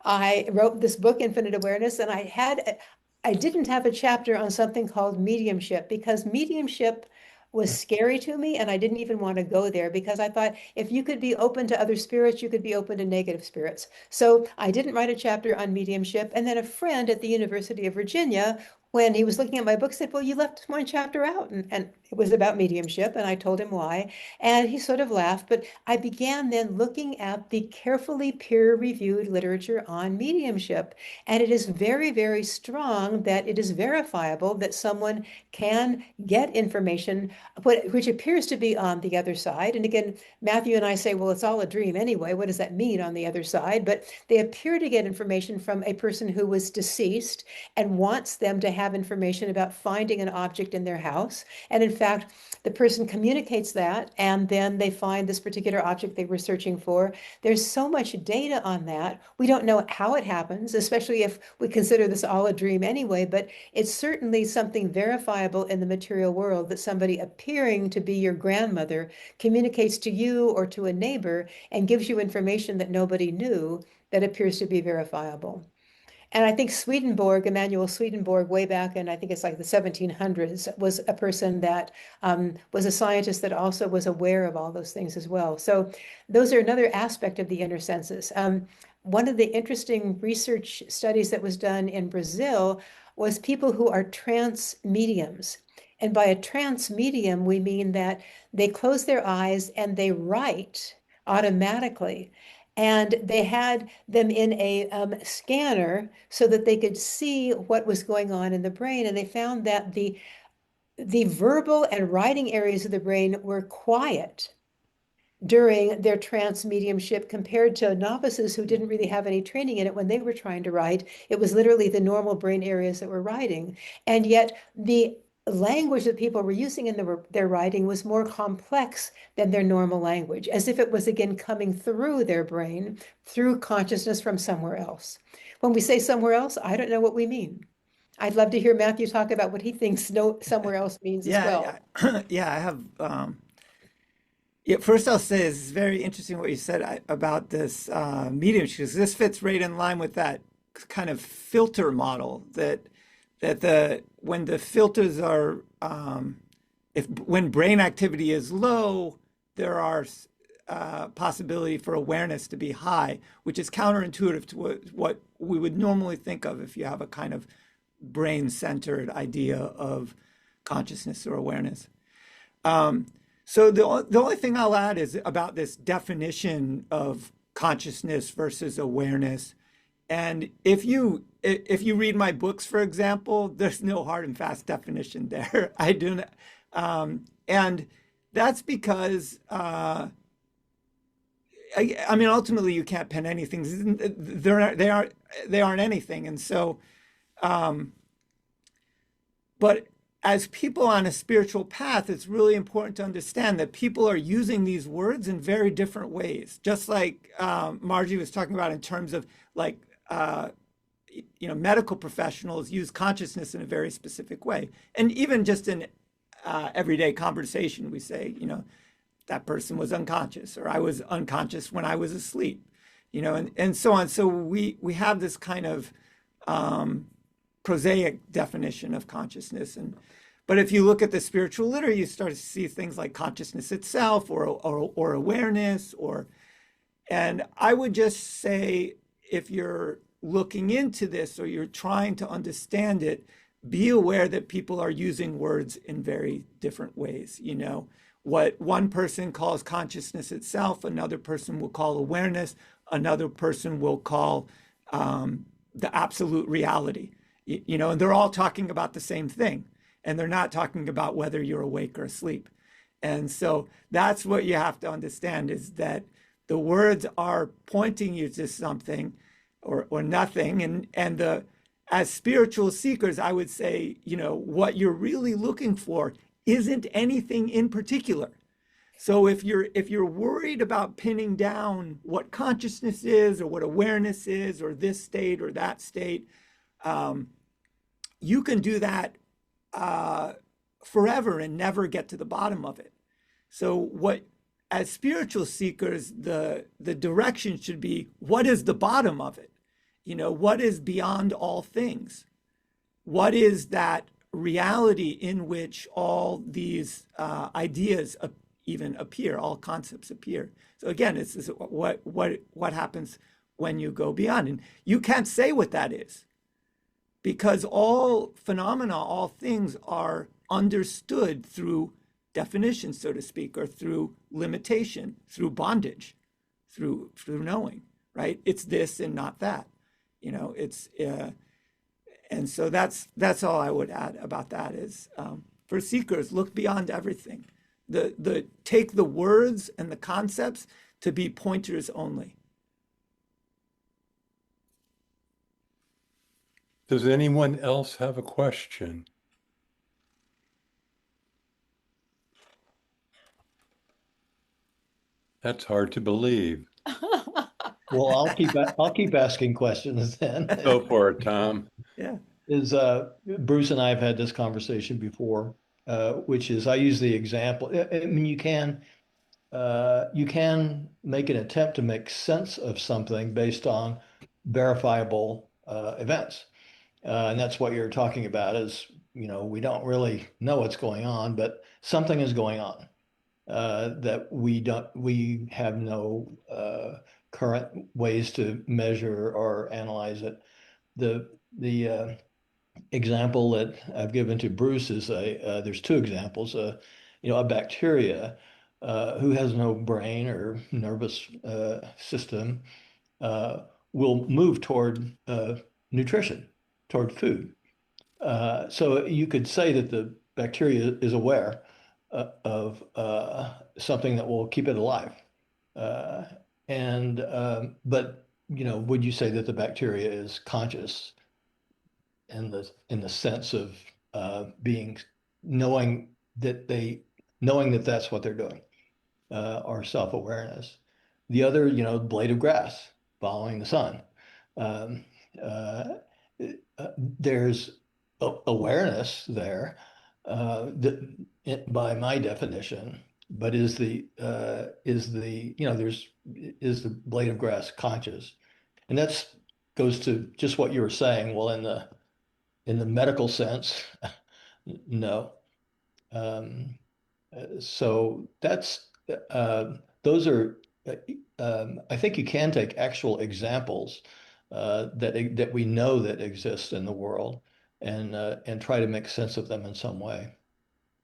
I wrote this book, Infinite Awareness, and I didn't have a chapter on something called mediumship because mediumship was scary to me and I didn't even want to go there because I thought if you could be open to other spirits, you could be open to negative spirits. So I didn't write a chapter on mediumship. And then a friend at the University of Virginia when he was looking at my book, said, well, you left one chapter out. And it was about mediumship. And I told him why. And he sort of laughed. But I began then looking at the carefully peer-reviewed literature on mediumship. And it is very, very strong that it is verifiable that someone can get information, which appears to be on the other side. And again, Matthew and I say, well, it's all a dream anyway. What does that mean on the other side? But they appear to get information from a person who was deceased and wants them to have information about finding an object in their house. And in fact, the person communicates that, and then they find this particular object they were searching for. There's so much data on that. We don't know how it happens, especially if we consider this all a dream anyway, but it's certainly something verifiable in the material world that somebody appearing to be your grandmother communicates to you or to a neighbor and gives you information that nobody knew that appears to be verifiable. And I think Swedenborg, Emanuel Swedenborg, way back in, I think it's like the 1700s, was a person that was a scientist that also was aware of all those things as well. So those are another aspect of the inner senses. One of the interesting research studies that was done in Brazil was people who are trance mediums. And by a trance medium, we mean that they close their eyes and they write automatically. And they had them in a scanner so that they could see what was going on in the brain. And they found that the verbal and writing areas of the brain were quiet during their trance mediumship compared to novices who didn't really have any training in it when they were trying to write. It was literally the normal brain areas that were writing. And yet the language that people were using in their writing was more complex than their normal language, as if it was again coming through their brain, through consciousness from somewhere else. When we say somewhere else, I don't know what we mean. I'd love to hear Matthew talk about what he thinks somewhere else means as well. Yeah, I have. Yeah, first I'll say it's very interesting what you said about this mediumship, because this fits right in line with that kind of filter model that when the filters are when brain activity is low, there are possibility for awareness to be high, which is counterintuitive to what we would normally think of if you have a kind of brain-centered idea of consciousness or awareness. So the only thing I'll add is about this definition of consciousness versus awareness. And if you read my books, for example, there's no hard and fast definition there. I do not, and that's because I mean, ultimately, you can't pin anything. They aren't anything, and so, but as people on a spiritual path, it's really important to understand that people are using these words in very different ways. Just like Margie was talking about in terms of like, medical professionals use consciousness in a very specific way. And even just in everyday conversation, we say, that person was unconscious, or I was unconscious when I was asleep, and so on. So we have this kind of prosaic definition of consciousness. But if you look at the spiritual literature, you start to see things like consciousness itself or awareness, and I would just say, if you're looking into this or you're trying to understand it, be aware that people are using words in very different ways. What one person calls consciousness itself, another person will call awareness, another person will call the absolute reality. And they're all talking about the same thing, and they're not talking about whether you're awake or asleep. And so that's what you have to understand, is that the words are pointing you to something or nothing. And as spiritual seekers, I would say, what you're really looking for isn't anything in particular. So if you're worried about pinning down what consciousness is or what awareness is or this state or that state, you can do that forever and never get to the bottom of it. So as spiritual seekers, the direction should be, what is the bottom of it? What is beyond all things? What is that reality in which all these ideas even appear, all concepts appear? So again, this is what happens when you go beyond. And you can't say what that is. because all phenomena, all things are understood through definition, so to speak, or through limitation, through bondage, through knowing, right? It's this and not that. It's and so that's all I would add about that is for seekers, look beyond everything. The take the words and the concepts to be pointers only. Does anyone else have a question? That's hard to believe. Well, I'll keep asking questions then. Go for it, Tom. Yeah. Is Bruce and I have had this conversation before, which is I use the example. I mean, you can make an attempt to make sense of something based on verifiable events. And that's what you're talking about is, we don't really know what's going on, but something is going on that we have no current ways to measure or analyze it. The example that I've given to Bruce is there's two examples. A bacteria who has no brain or nervous system will move toward nutrition, toward food. So you could say that the bacteria is aware of something that will keep it alive. Uh, but would you say that the bacteria is conscious in the sense of being knowing knowing that that's what they're doing, or self-awareness? The other, blade of grass following the sun. Um, uh, there's awareness there, by my definition, but is the blade of grass conscious? And that's goes to just what you were saying. Well, in the medical sense, no. Um, so those are, I think you can take actual examples that we know that exist in the world and try to make sense of them in some way.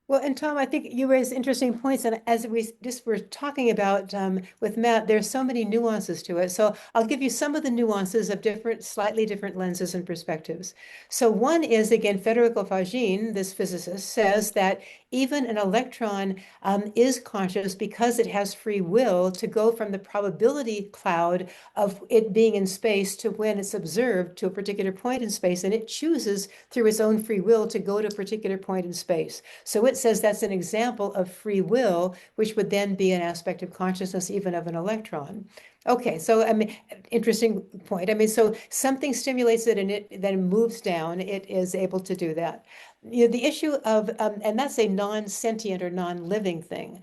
Well, and Tom, I think you raised interesting points. And as we just were talking about with Matt, there's so many nuances to it. So I'll give you some of the nuances of slightly different lenses and perspectives. So one is, again, Federico Fagin, this physicist, says that even an electron is conscious because it has free will to go from the probability cloud of it being in space to when it's observed to a particular point in space. And it chooses through its own free will to go to a particular point in space. So it says that's an example of free will, which would then be an aspect of consciousness, even of an electron. Okay, so I mean, interesting point. I mean, so something stimulates it and it then moves down. It is able to do that. The issue of, and that's a non-sentient or non-living thing.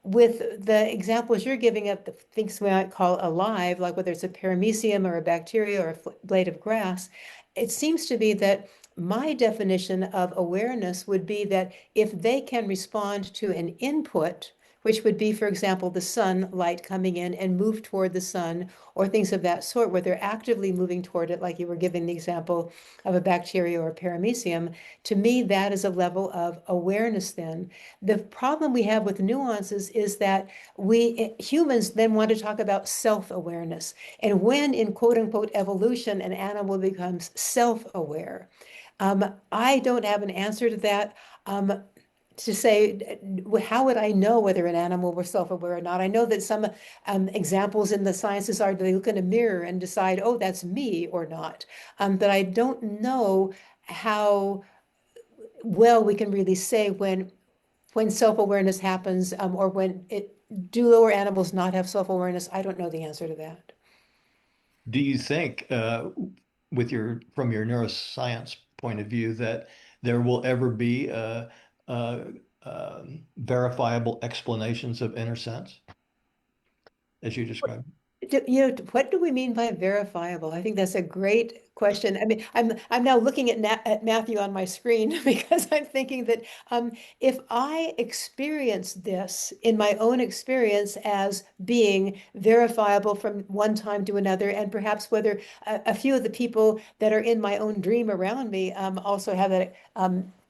With the examples you're giving of the things we might call alive, like whether it's a paramecium or a bacteria or a blade of grass, it seems to be that my definition of awareness would be that if they can respond to an input, which would be, for example, the sunlight coming in and move toward the sun, or things of that sort, where they're actively moving toward it, like you were giving the example of a bacteria or a paramecium, to me, that is a level of awareness then. The problem we have with nuances is that we humans then want to talk about self-awareness. And when in quote unquote evolution, an animal becomes self-aware, I don't have an answer to that. To say, how would I know whether an animal were self-aware or not? I know that some examples in the sciences are they look in a mirror and decide, oh, that's me or not. But I don't know how well we can really say when self-awareness happens, or do lower animals not have self-awareness? I don't know the answer to that. Do you think, from your neuroscience point of view, that there will ever be uh, verifiable explanations of inner sense, as you described? What do we mean by verifiable? I think that's a great question. I mean, I'm now looking at Matthew on my screen because I'm thinking that if I experience this in my own experience as being verifiable from one time to another, and perhaps whether a few of the people that are in my own dream around me also have that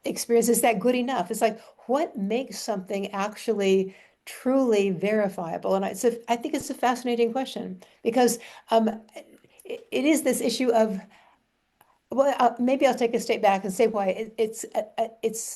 experience, is that good enough? It's like, what makes something actually truly verifiable? And I think it's a fascinating question because it is this issue of, well, maybe I'll take a step back and say why it's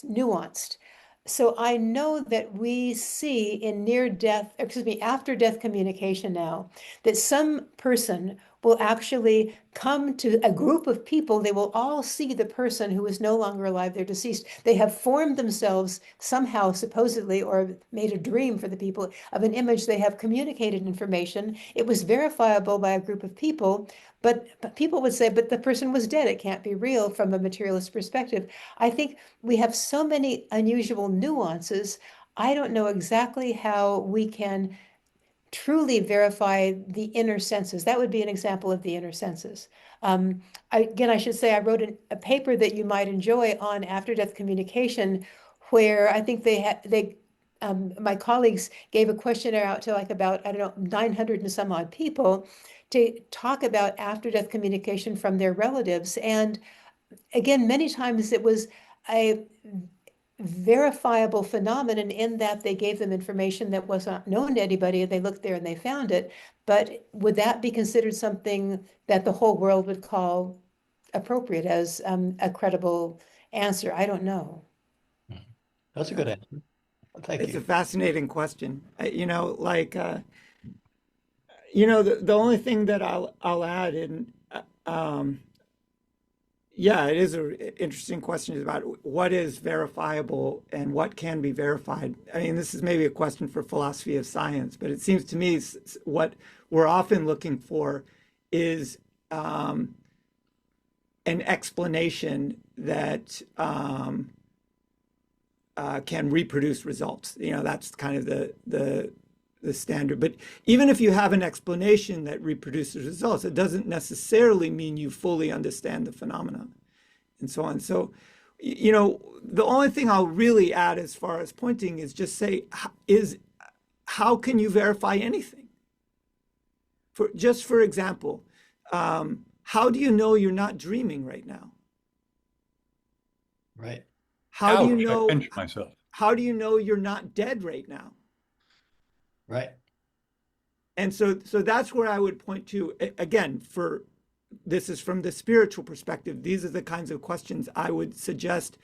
nuanced. So I know that we see in near death, excuse me, after death communication now, that some person will actually come to a group of people. They will all see the person who is no longer alive, they're deceased. They have formed themselves somehow, supposedly, or made a dream for the people of an image. They have communicated information. It was verifiable by a group of people, but people would say, but the person was dead. It can't be real from a materialist perspective. I think we have so many unusual nuances. I don't know exactly how we can truly verify the inner senses. That would be an example of the inner senses. Again, I should say I wrote a paper that you might enjoy on after-death communication, where I think my colleagues gave a questionnaire out to like about, I don't know, 900 and some odd people to talk about after-death communication from their relatives. And again, many times it was a verifiable phenomenon in that they gave them information that was not known to anybody. They looked there and they found it. But would that be considered something that the whole world would call appropriate as a credible answer? I don't know. That's a good answer. Thank It's a you. fascinating question. The only thing that I'll add in, um, yeah, it is an interesting question about what is verifiable and what can be verified. I mean, this is maybe a question for philosophy of science, but it seems to me what we're often looking for is an explanation that can reproduce results. That's kind of the standard. But even if you have an explanation that reproduces results, it doesn't necessarily mean you fully understand the phenomenon and so on. So, the only thing I'll really add as far as pointing is just say, how can you verify anything? For example, how do you know you're not dreaming right now? Right. How do you Ouch, I know, pinched myself. how do you know you're not dead right now? Right. And so that's where I would point to, again, this is from the spiritual perspective. These are the kinds of questions I would suggest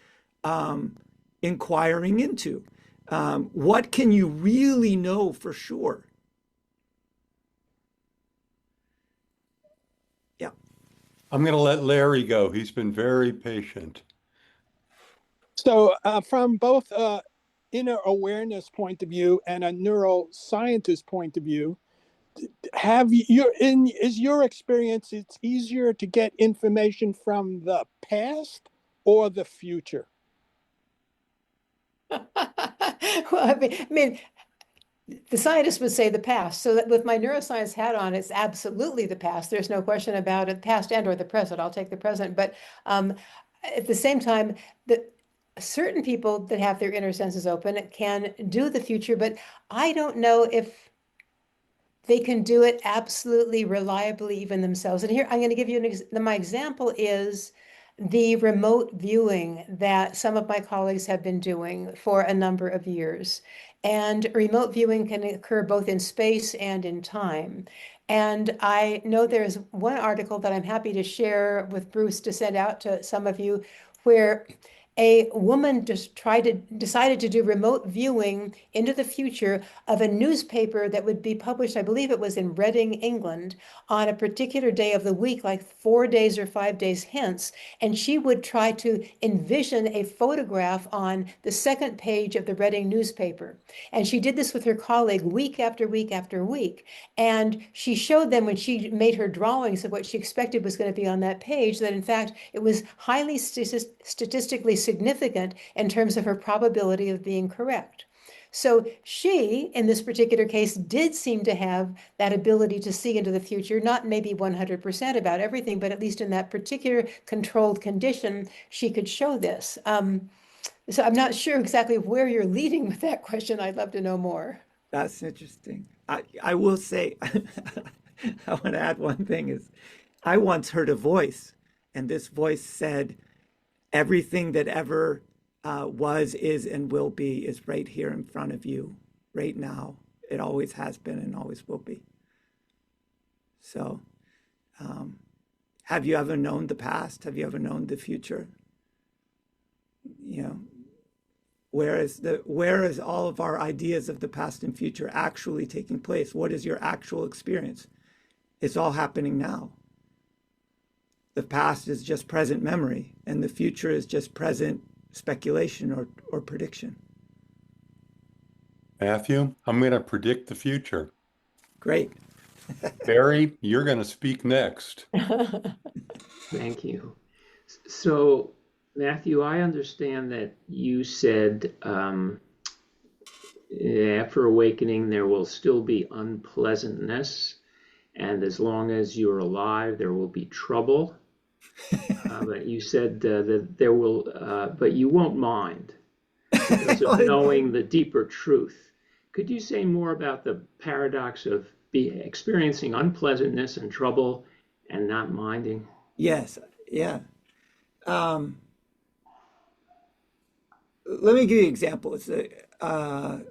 inquiring into. What can you really know for sure? Yeah. I'm going to let Larry go. He's been very patient. So, from both inner awareness point of view and a neuroscientist point of view, is your experience it's easier to get information from the past or the future? Well, I mean, the scientists would say the past. So that with my neuroscience hat on, it's absolutely the past. There's no question about it, past and or the present. I'll take the present. But at the same time, certain people that have their inner senses open can do the future, but I don't know if they can do it absolutely reliably even themselves. And here I'm going to give you my example is the remote viewing that some of my colleagues have been doing for a number of years. And remote viewing can occur both in space and in time. And I know there's one article that I'm happy to share with Bruce to send out to some of you where a woman just decided to do remote viewing into the future of a newspaper that would be published, I believe it was in Reading, England, on a particular day of the week, like 4 days or 5 days hence. And she would try to envision a photograph on the second page of the Reading newspaper. And she did this with her colleague week after week after week. And she showed them when she made her drawings of what she expected was going to be on that page, that in fact, it was highly statistically significant in terms of her probability of being correct. So she, in this particular case, did seem to have that ability to see into the future, not maybe 100% about everything, but at least in that particular controlled condition, she could show this. So I'm not sure exactly where you're leading with that question. I'd love to know more. That's interesting. I will say, I want to add one thing is I once heard a voice, and this voice said, everything that ever was, is, and will be is right here in front of you, right now. It always has been and always will be. So, have you ever known the past? Have you ever known the future? You know, where is all of our ideas of the past and future actually taking place? What is your actual experience? It's all happening now. The past is just present memory, and the future is just present speculation or prediction. Matthew, I'm going to predict the future. Great. Barry, you're going to speak next. Thank you. So, Matthew, I understand that you said after awakening, there will still be unpleasantness, and as long as you're alive, there will be trouble. But you said that there will, but you won't mind because of knowing the deeper truth. Could you say more about the paradox of experiencing unpleasantness and trouble and not minding? Yes. Yeah. Let me give you an example. It's because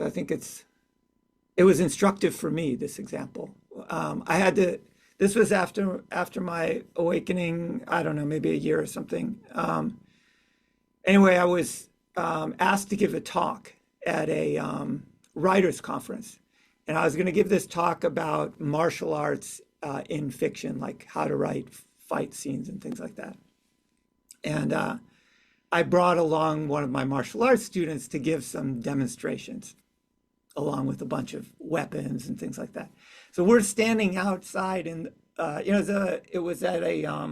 I think it was instructive for me, this example. This was after my awakening, I don't know, maybe a year or something. Anyway, I was asked to give a talk at a writers conference. And I was going to give this talk about martial arts in fiction, like how to write fight scenes and things like that. And I brought along one of my martial arts students to give some demonstrations, along with a bunch of weapons and things like that. So we're standing outside, and it was at a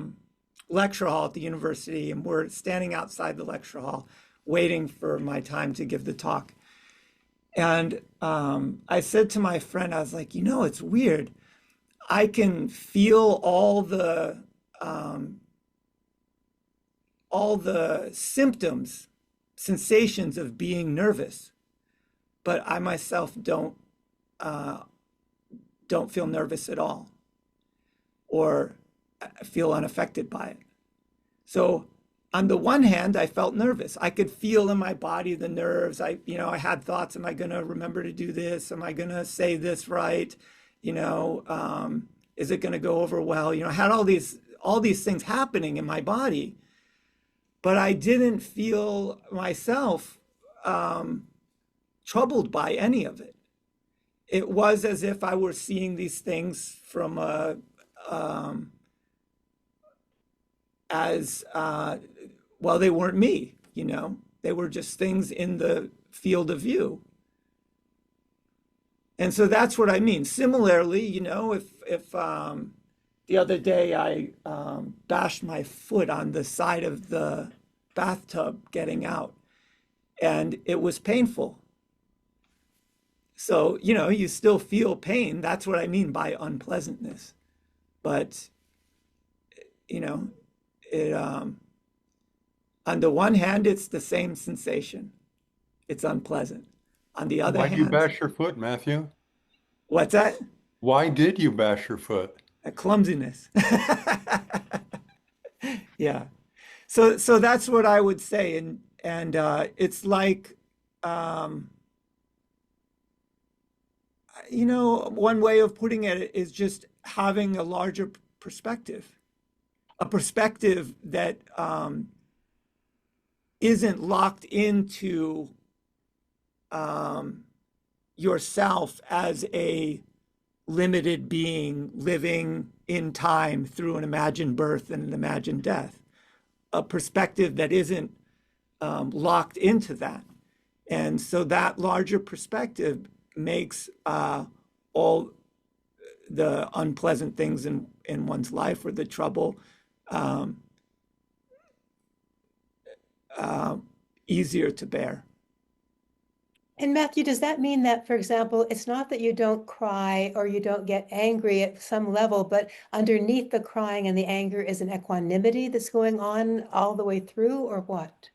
lecture hall at the university, and we're standing outside the lecture hall, waiting for my time to give the talk. And I said to my friend, I was like, it's weird. I can feel all the symptoms, sensations of being nervous, but I myself don't feel nervous at all, or feel unaffected by it. So on the one hand, I felt nervous. I could feel in my body the nerves. I had thoughts, am I going to remember to do this? Am I going to say this right? Is it going to go over well? I had all these things happening in my body, but I didn't feel myself troubled by any of it. It was as if I were seeing these things from they weren't me, they were just things in the field of view. And so that's what I mean. Similarly, if the other day I bashed my foot on the side of the bathtub getting out, and it was painful. So, you still feel pain. That's what I mean by unpleasantness. But, on the one hand, it's the same sensation. It's unpleasant. On the other hand... Why did you bash your foot, Matthew? What's that? Why did you bash your foot? Clumsiness. Yeah. So that's what I would say. And it's like, one way of putting it is just having a larger perspective, a perspective that isn't locked into yourself as a limited being living in time through an imagined birth and an imagined death, a perspective that isn't locked into that. And so that larger perspective makes all the unpleasant things in one's life, or the trouble, easier to bear. And Matthew, does that mean that, for example, it's not that you don't cry or you don't get angry at some level, but underneath the crying and the anger is an equanimity that's going on all the way through, or what?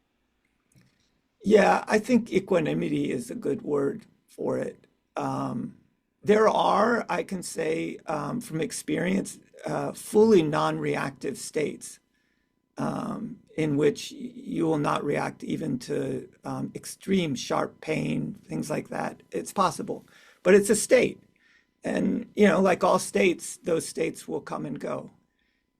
Yeah, I think equanimity is a good word for it. There are, I can say from experience, fully non-reactive states in which you will not react even to extreme sharp pain, things like that. It's possible, but it's a state. And, like all states, those states will come and go.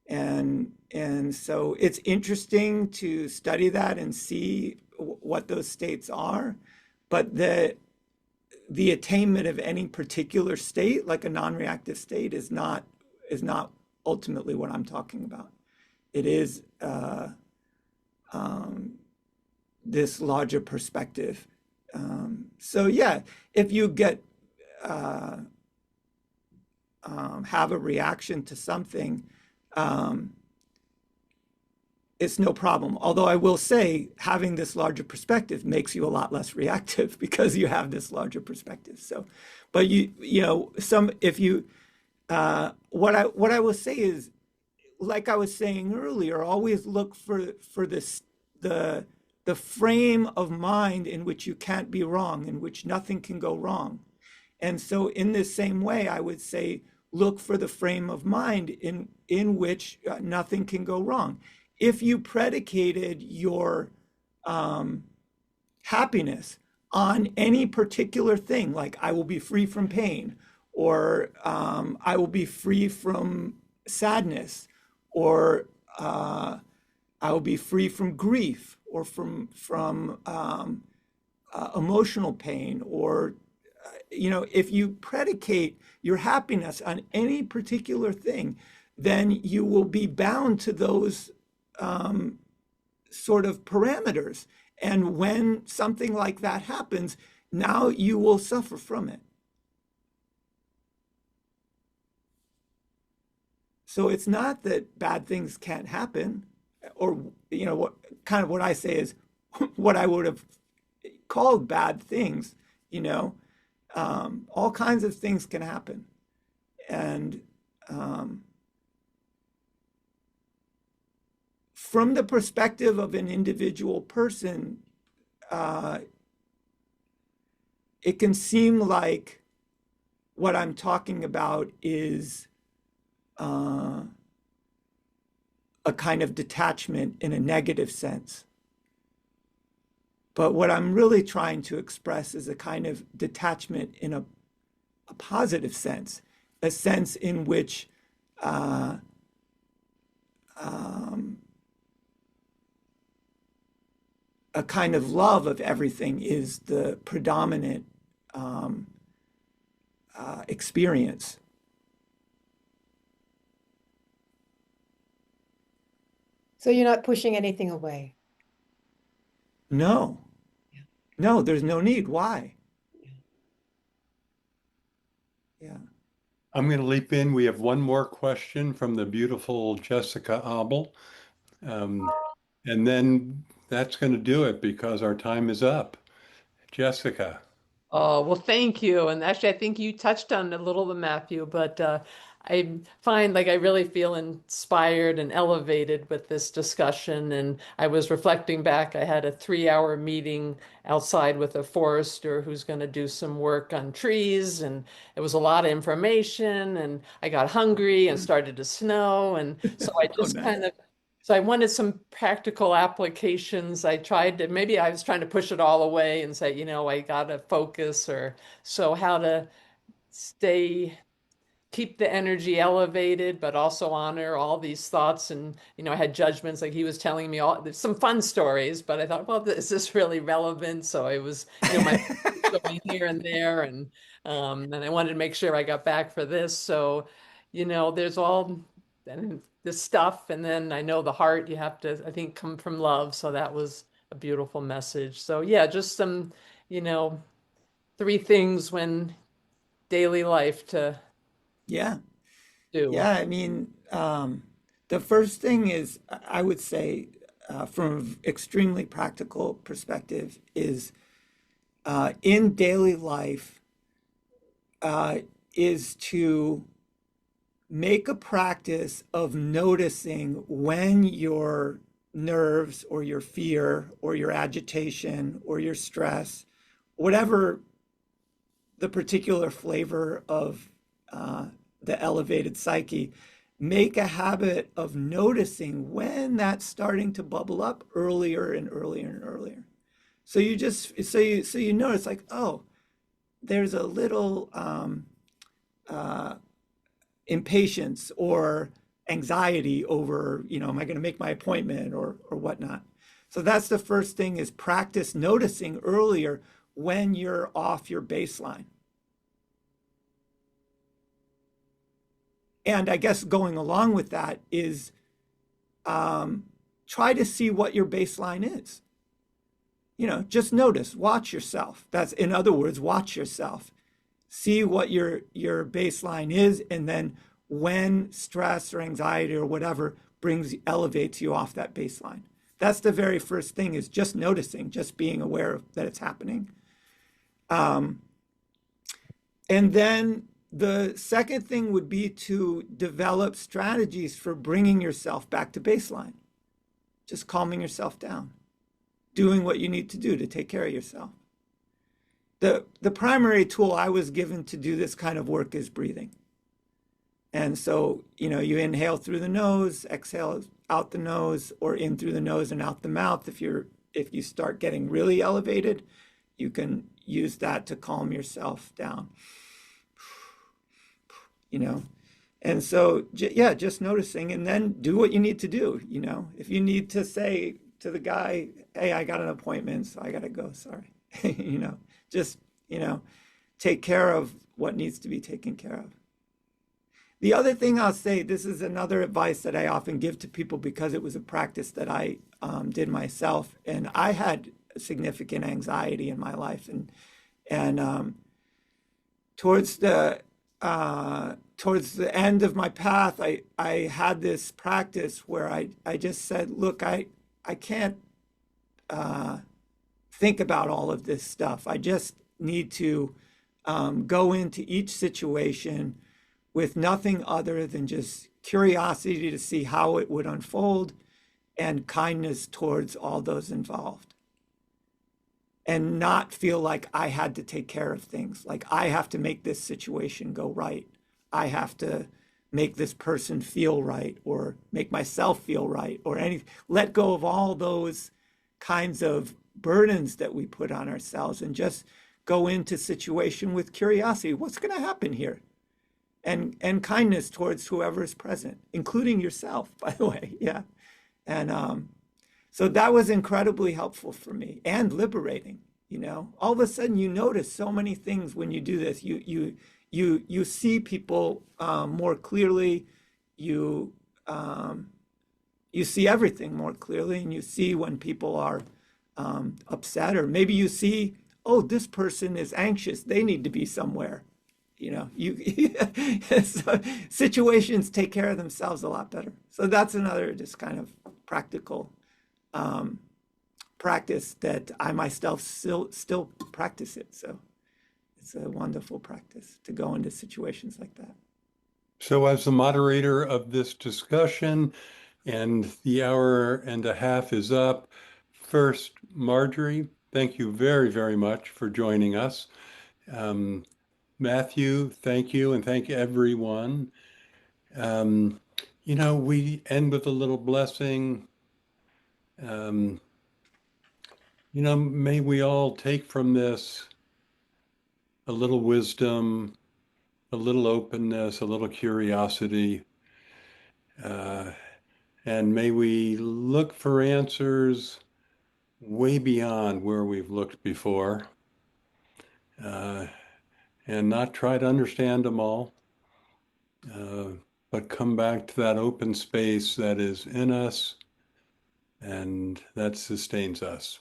And so it's interesting to study that and see what those states are, but the attainment of any particular state, like a non-reactive state, is not ultimately what I'm talking about. It is this larger perspective. So yeah, if you get have a reaction to something, it's no problem. Although I will say, having this larger perspective makes you a lot less reactive because you have this larger perspective. So, but what I will say is, like I was saying earlier, always look for this the frame of mind in which you can't be wrong, in which nothing can go wrong. And so, in the same way, I would say, look for the frame of mind in which nothing can go wrong. If you predicated your happiness on any particular thing, like I will be free from pain, or I will be free from sadness, or I will be free from grief, or from emotional pain, or if you predicate your happiness on any particular thing, then you will be bound to those sort of parameters. And when something like that happens, now you will suffer from it. So it's not that bad things can't happen, or what I say is what I would have called bad things. All kinds of things can happen, and from the perspective of an individual person, it can seem like what I'm talking about is a kind of detachment in a negative sense. But what I'm really trying to express is a kind of detachment in a positive sense, a sense in which a kind of love of everything is the predominant experience. So you're not pushing anything away. No, Yeah. no, there's no need. Why? Yeah. I'm going to leap in. We have one more question from the beautiful Jessica Abel. And then that's going to do it because our time is up. Jessica. Oh, well, thank you. And actually, I think you touched on it a little bit, Matthew, but I find like I really feel inspired and elevated with this discussion. And I was reflecting back, I had a 3-hour meeting outside with a forester who's going to do some work on trees. And it was a lot of information. And I got hungry and started to snow. And so I Oh, just nice. so I wanted some practical applications. I tried to, maybe I was trying to push it all away and say, I got to focus, or so how to stay, keep the energy elevated, but also honor all these thoughts. And, I had judgments, like he was telling me there's some fun stories, but I thought, well, is this really relevant? So I was, my going here and there. And I wanted to make sure I got back for this. So, there's all this stuff. And then I know the heart, you have to, I think, come from love. So that was a beautiful message. So yeah, just some, 3 things when daily life to Yeah. do. Yeah. I mean, the first thing is, I would say, from an extremely practical perspective, is in daily life is to make a practice of noticing when your nerves or your fear or your agitation or your stress, whatever the particular flavor of the elevated psyche, make a habit of noticing when that's starting to bubble up earlier and earlier and earlier. So you just so you notice like, oh, there's a little impatience or anxiety over, am I going to make my appointment or whatnot. So that's the first thing, is practice noticing earlier when you're off your baseline. And I guess going along with that is try to see what your baseline is. Just notice, watch yourself. That's, in other words, watch yourself. See what your baseline is, and then when stress or anxiety or whatever elevates you off that baseline. That's the very first thing, is just noticing, just being aware that it's happening. And then the second thing would be to develop strategies for bringing yourself back to baseline. Just calming yourself down, doing what you need to do to take care of yourself. The primary tool I was given to do this kind of work is breathing. And so, you inhale through the nose, exhale out the nose, or in through the nose and out the mouth. If you start getting really elevated, you can use that to calm yourself down. And so, just noticing, and then do what you need to do. If you need to say to the guy, hey, I got an appointment, so I got to go, sorry. Just, take care of what needs to be taken care of. The other thing I'll say, this is another advice that I often give to people because it was a practice that I did myself, and I had significant anxiety in my life, and towards the end of my path, I had this practice where I just said, look, I can't think about all of this stuff. I just need to go into each situation with nothing other than just curiosity to see how it would unfold and kindness towards all those involved. And not feel like I had to take care of things, like I have to make this situation go right. I have to make this person feel right, or make myself feel right, or anything. Let go of all those kinds of burdens that we put on ourselves and just go into situation with curiosity. What's going to happen here? And kindness towards whoever is present, including yourself, by the way. Yeah. And so that was incredibly helpful for me and liberating. All of a sudden you notice so many things when you do this. You see people more clearly. You see everything more clearly, and you see when people are upset, or maybe you see, oh, this person is anxious. They need to be somewhere. So situations take care of themselves a lot better. So that's another just kind of practical practice that I myself still practice it. So it's a wonderful practice to go into situations like that. So as the moderator of this discussion, and the hour and a half is up, first, Marjorie, thank you very, very much for joining us. Matthew, thank you, and thank everyone. We end with a little blessing. May we all take from this a little wisdom, a little openness, a little curiosity, and may we look for answers way beyond where we've looked before, and not try to understand them all, but come back to that open space that is in us and that sustains us.